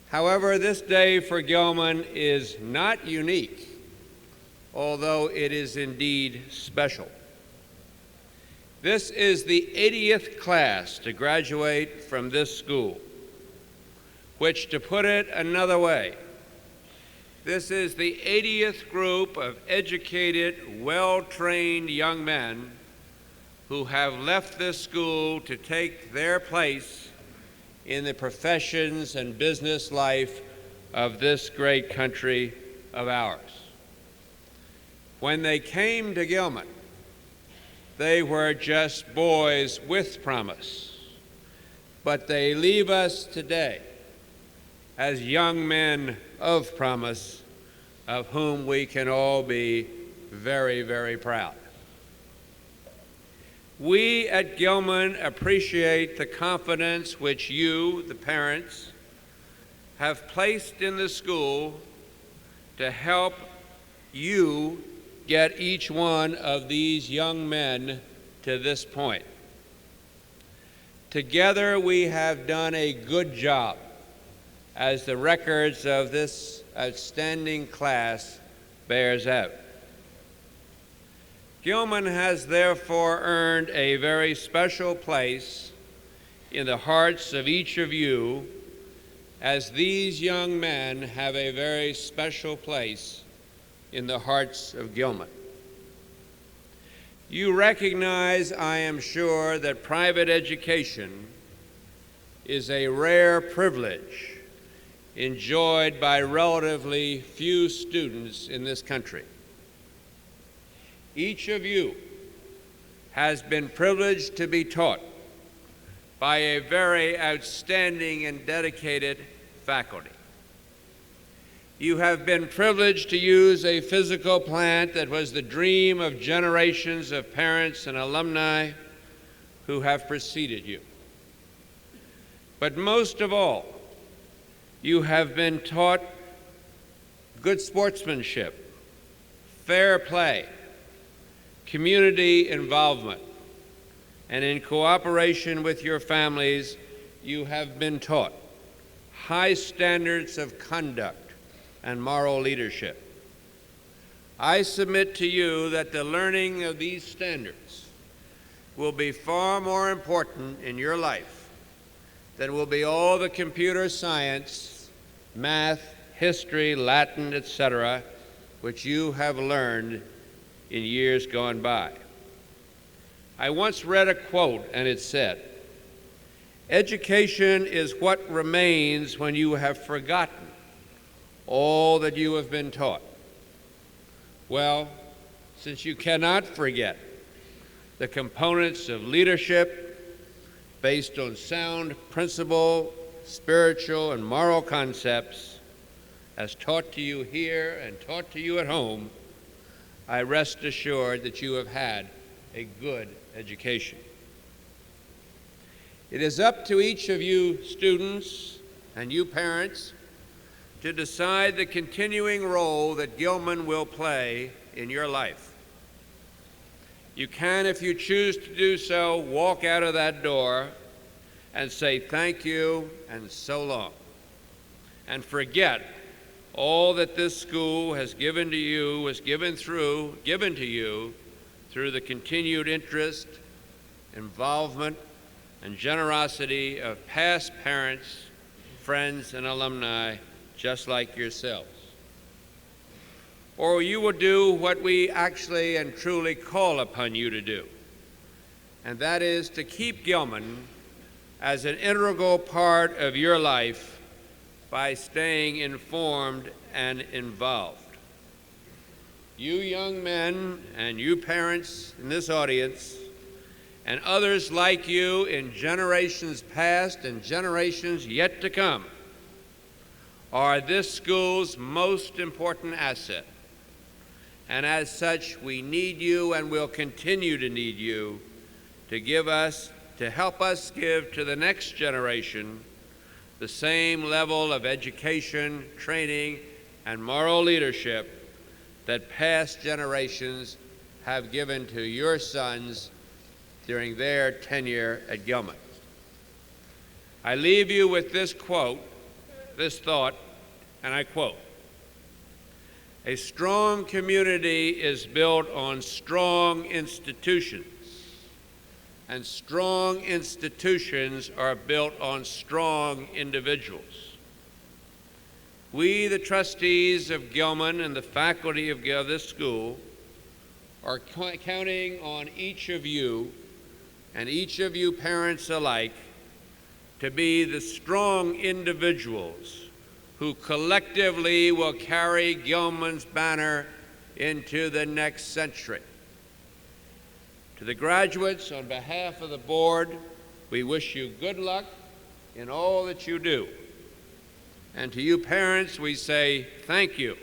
However, this day for Gilman is not unique, although it is indeed special. This is the 80th class to graduate from this school, which, to put it another way, this is the 80th group of educated, well-trained young men who have left this school to take their place in the professions and business life of this great country of ours. When they came to Gilman, they were just boys with promise, but they leave us today as young men of promise, of whom we can all be very, very proud. We at Gilman appreciate the confidence which you, the parents, have placed in the school to help you get each one of these young men to this point. Together we have done a good job, as the records of this outstanding class bears out. Gilman has therefore earned a very special place in the hearts of each of you, as these young men have a very special place in the hearts of Gilman. You recognize, I am sure, that private education is a rare privilege enjoyed by relatively few students in this country. Each of you has been privileged to be taught by a very outstanding and dedicated faculty. You have been privileged to use a physical plant that was the dream of generations of parents and alumni who have preceded you. But most of all, you have been taught good sportsmanship, fair play, community involvement, and in cooperation with your families, you have been taught high standards of conduct and moral leadership. I submit to you that the learning of these standards will be far more important in your life that will be all the computer science, math, history, Latin, etc., which you have learned in years gone by. I once read a quote, and it said, "Education is what remains when you have forgotten all that you have been taught." Well, since you cannot forget the components of leadership based on sound principle, spiritual, and moral concepts, as taught to you here and taught to you at home, I rest assured that you have had a good education. It is up to each of you students and you parents to decide the continuing role that Gilman will play in your life. You can, if you choose to do so, walk out of that door and say thank you and so long, and forget all that this school has given to you, was given to you through the continued interest, involvement, and generosity of past parents, friends, and alumni just like yourselves. Or you will do what we actually and truly call upon you to do, and that is to keep Gilman as an integral part of your life by staying informed and involved. You young men and you parents in this audience and others like you in generations past and generations yet to come are this school's most important asset. And as such, we need you and will continue to need you to help us give to the next generation the same level of education, training, and moral leadership that past generations have given to your sons during their tenure at Gilman. I leave you with this quote, this thought, and I quote, "A strong community is built on strong institutions, and strong institutions are built on strong individuals." We, the trustees of Gilman and the faculty of this school, are counting on each of you and each of you parents alike to be the strong individuals who collectively will carry Gilman's banner into the next century. To the graduates, on behalf of the board, we wish you good luck in all that you do. And to you parents, we say thank you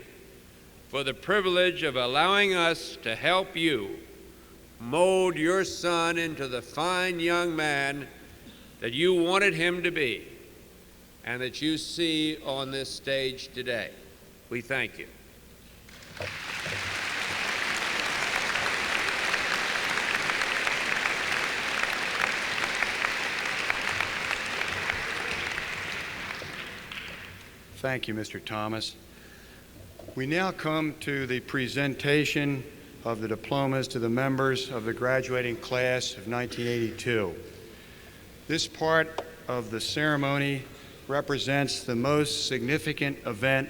for the privilege of allowing us to help you mold your son into the fine young man that you wanted him to be and that you see on this stage today. We thank you. Thank you, Mr. Thomas. We now come to the presentation of the diplomas to the members of the graduating class of 1982. This part of the ceremony represents the most significant event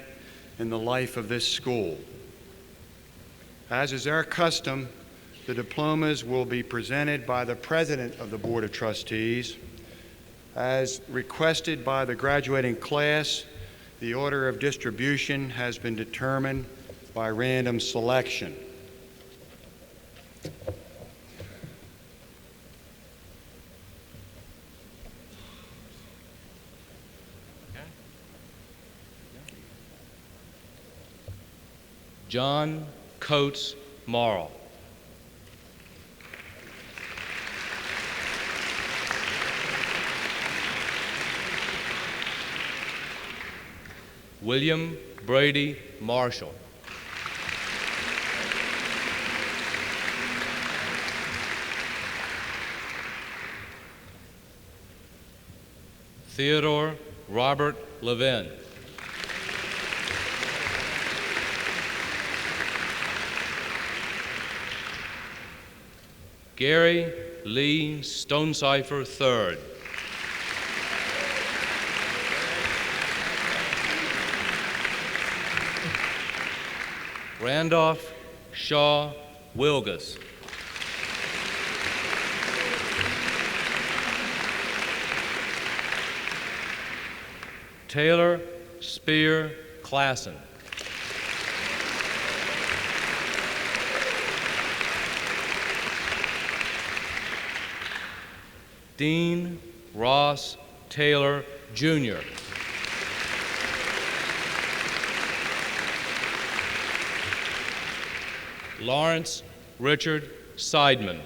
in the life of this school. As is our custom, the diplomas will be presented by the President of the Board of Trustees. As requested by the graduating class, the order of distribution has been determined by random selection. John Coates Morrill. William Brady Marshall. Theodore Robert Levin. Gary Lee Stonecipher III. Randolph Shaw Wilgus. Taylor Spear Klassen. Dean Ross Taylor, Jr. Lawrence Richard Seidman.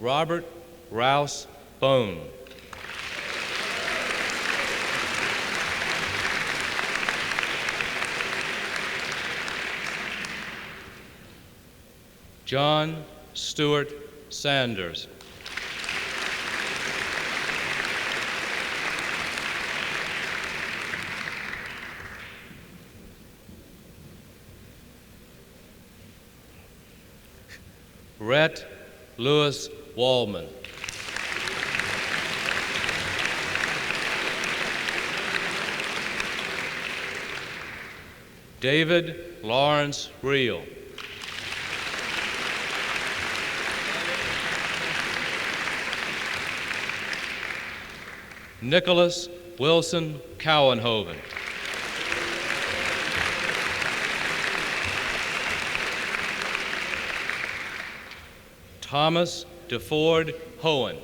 Robert Rouse Bone. John Stewart Sanders. Rhett Lewis Wallman. David Lawrence Reel. Nicholas Wilson Cowenhoven. Thomas DeFord Hohen.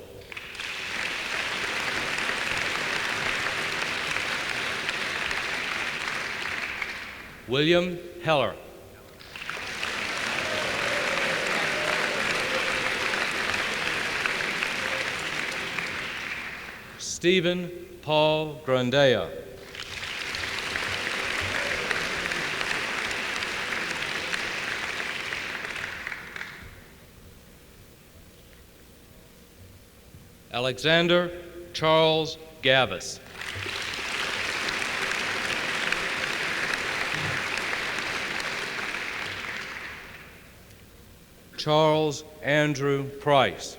William Heller. Stephen Paul Grandea. Alexander Charles Gavis. Charles Andrew Price.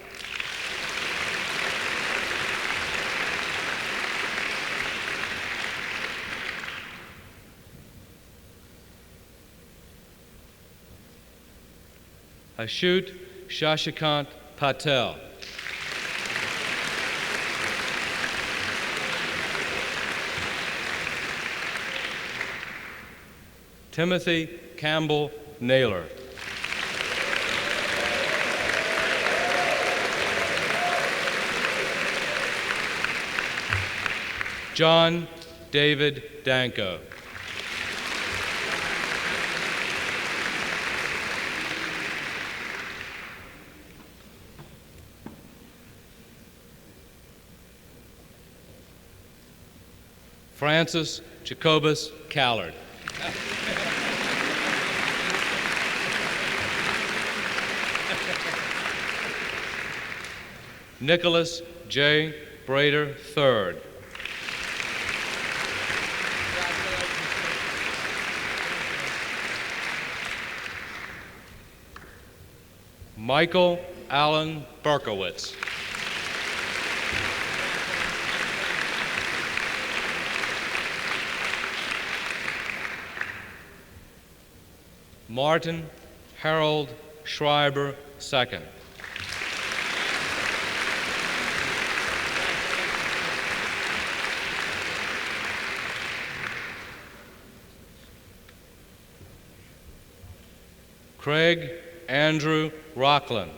Ashut Shashikant Patel. Timothy Campbell Naylor. John David Danko. Francis Jacobus Callard. Nicholas J. Brader III. Michael Allen Berkowitz. Martin Harold Schreiber II. Craig Andrew Rockland.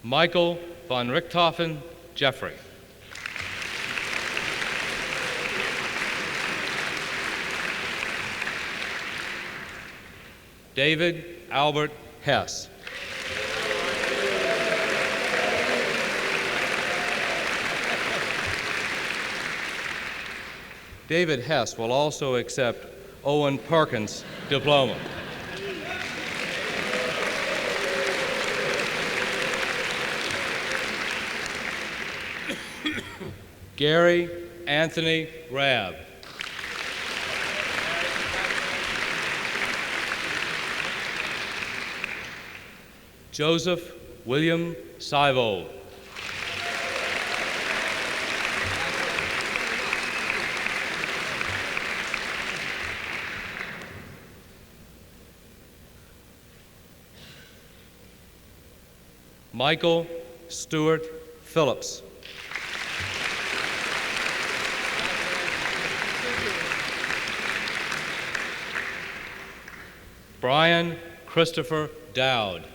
Michael von Richthofen Jeffrey. David Albert Hess. David Hess will also accept Owen Perkins' diploma. Gary Anthony Rabb. Joseph William Seivold. Michael Stewart Phillips. Brian Christopher Dowd.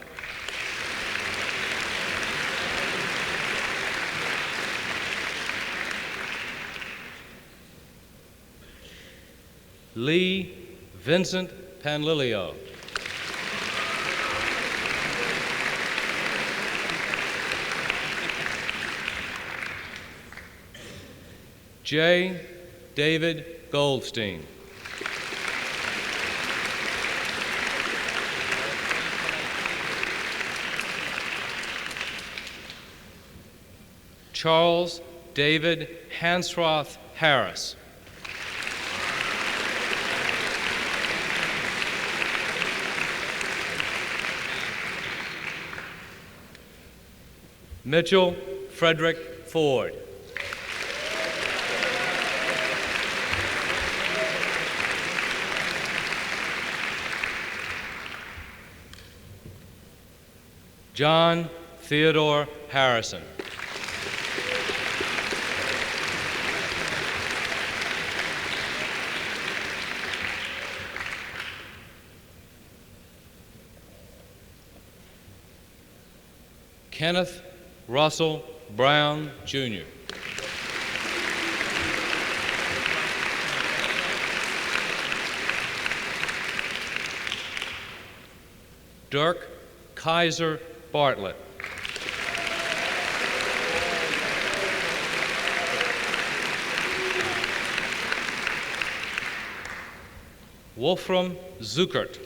Lee Vincent Panlilio. J. David Goldstein. Charles David Hansroth Harris. Mitchell Frederick Ford. John Theodore Harrison. Kenneth Russell Brown, Jr. Dirk Kaiser Bartlett. Wolfram Zuckert.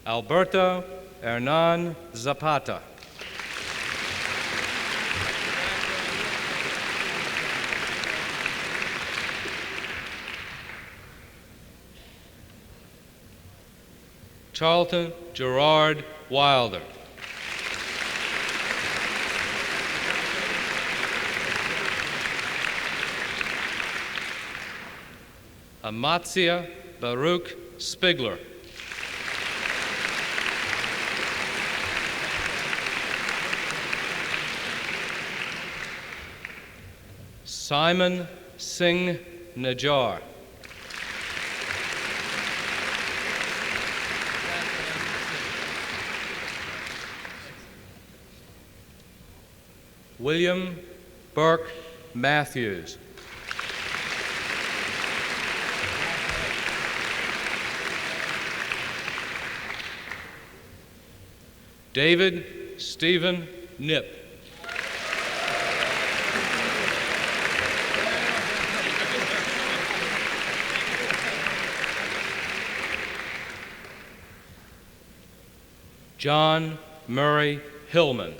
Alberto Hernan Zapata. Charlton Gerard Wilder. Amatzia Baruch Spigler. Simon Singh Najjar. William Burke Matthews. David Stephen Knipp. John Murray Hillman.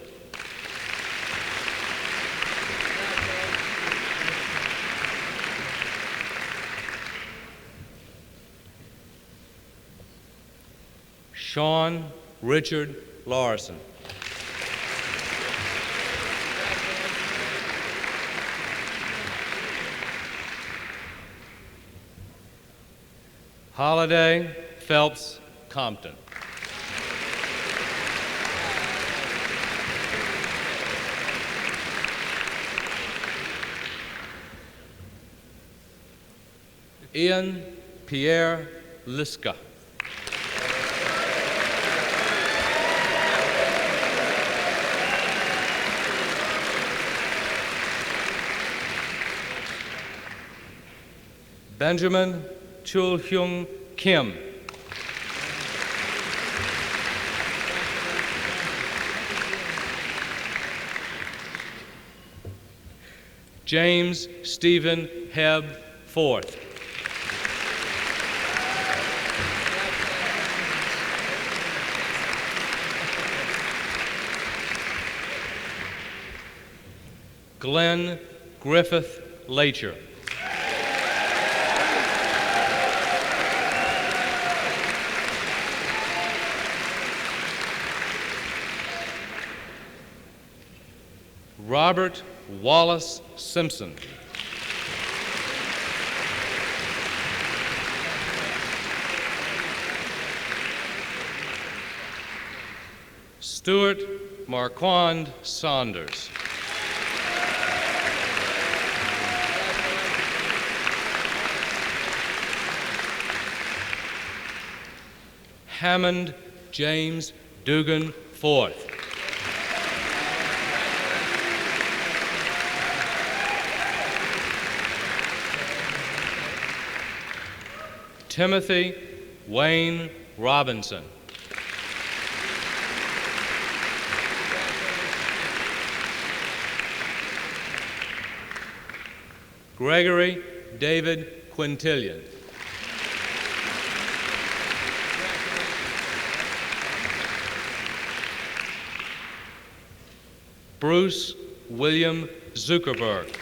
Sean Richard Larson. Holiday Phelps Compton. Ian Pierre Liska. Benjamin Chul-hyung Kim. James Stephen Hebb IV. Glenn Griffith Lacher. Robert Wallace Simpson. Stuart Marquand Saunders. Hammond James Dugan IV. Timothy Wayne Robinson. Gregory David Quintillion. Bruce William Zuckerberg.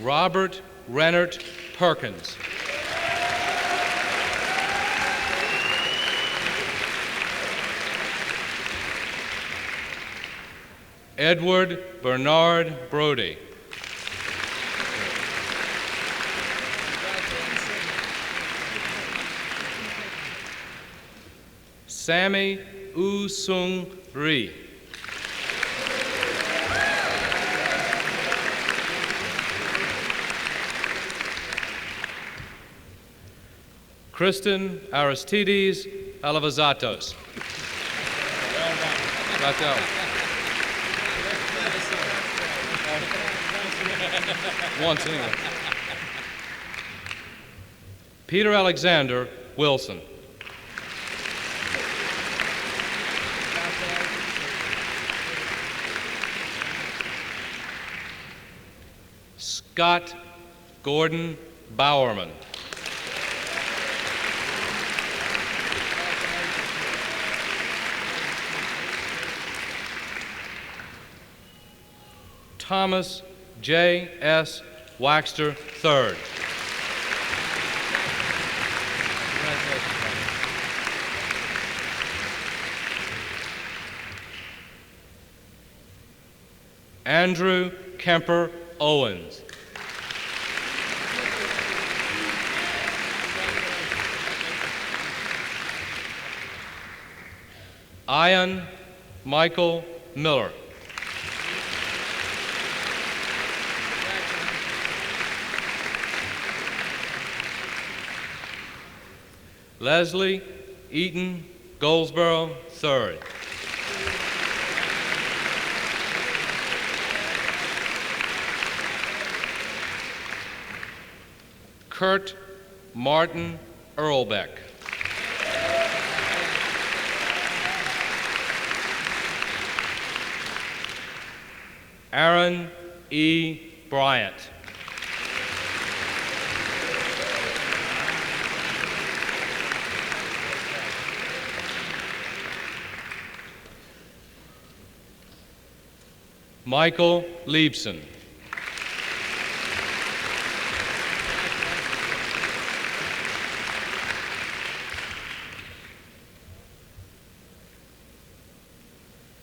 Robert Rennert Perkins. Edward Bernard Brody. Sammy U Sung Ri. Kristen Aristides Alivazatos. Once anyway. Peter Alexander Wilson. Scott Gordon Bowerman. Thomas J. S. Waxter III. Andrew Kemper Owens. Ian Michael Miller. Leslie Eaton Goldsboro III. Kurt Martin Earlbeck. Aaron E. Bryant. Michael Liebson.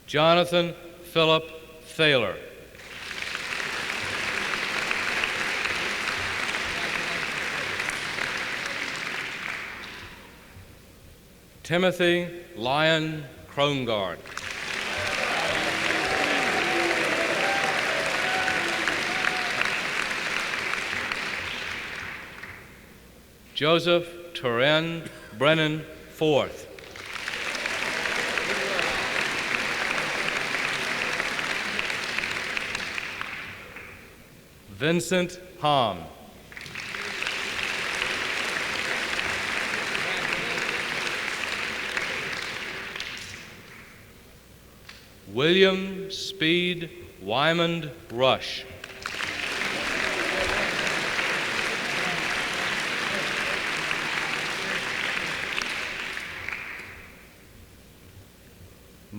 Jonathan Philip Thaler. Timothy Lyon Krongard. Joseph Turin Brennan IV. Vincent Hom. William Speed Wymond Rush.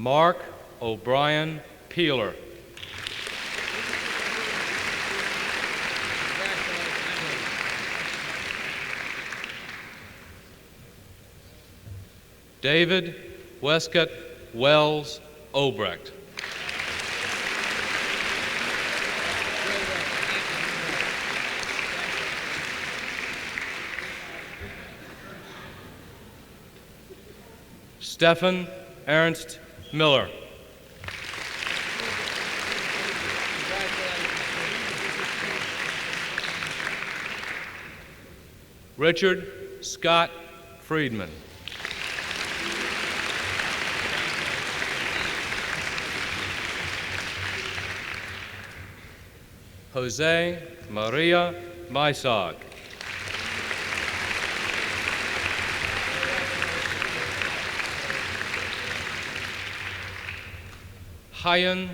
Mark O'Brien Peeler. David Westcott Wells Obrecht. Stephen Ernst Miller. Richard Scott Friedman. Jose Maria Maisag. Hyen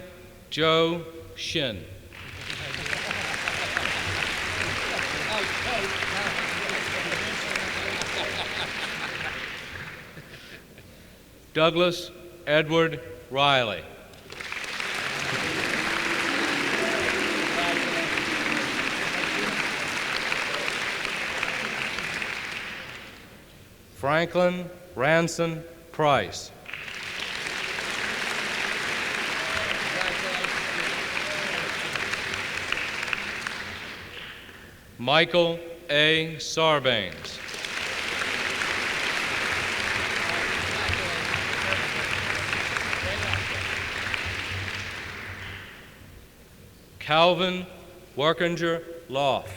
Joe Shin. Douglas Edward Riley. Franklin Ranson Price. Michael A. Sarbanes. Calvin Workinger Loff.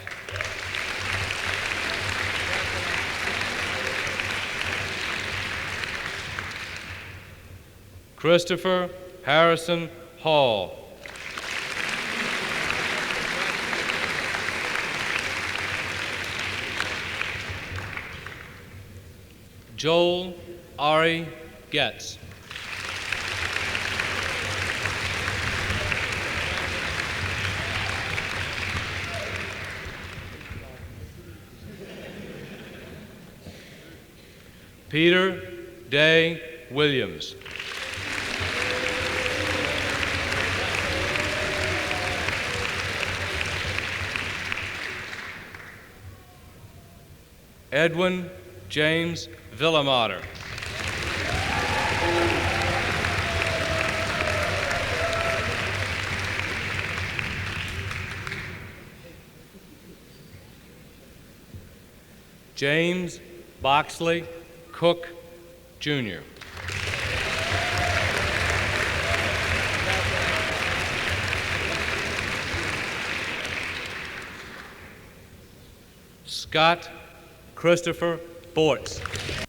Christopher Harrison Hall. Joel Ari Getz. Peter Day Williams. Edwin James Villamater. James Boxley Cook, Jr. Scott Christopher Bortz.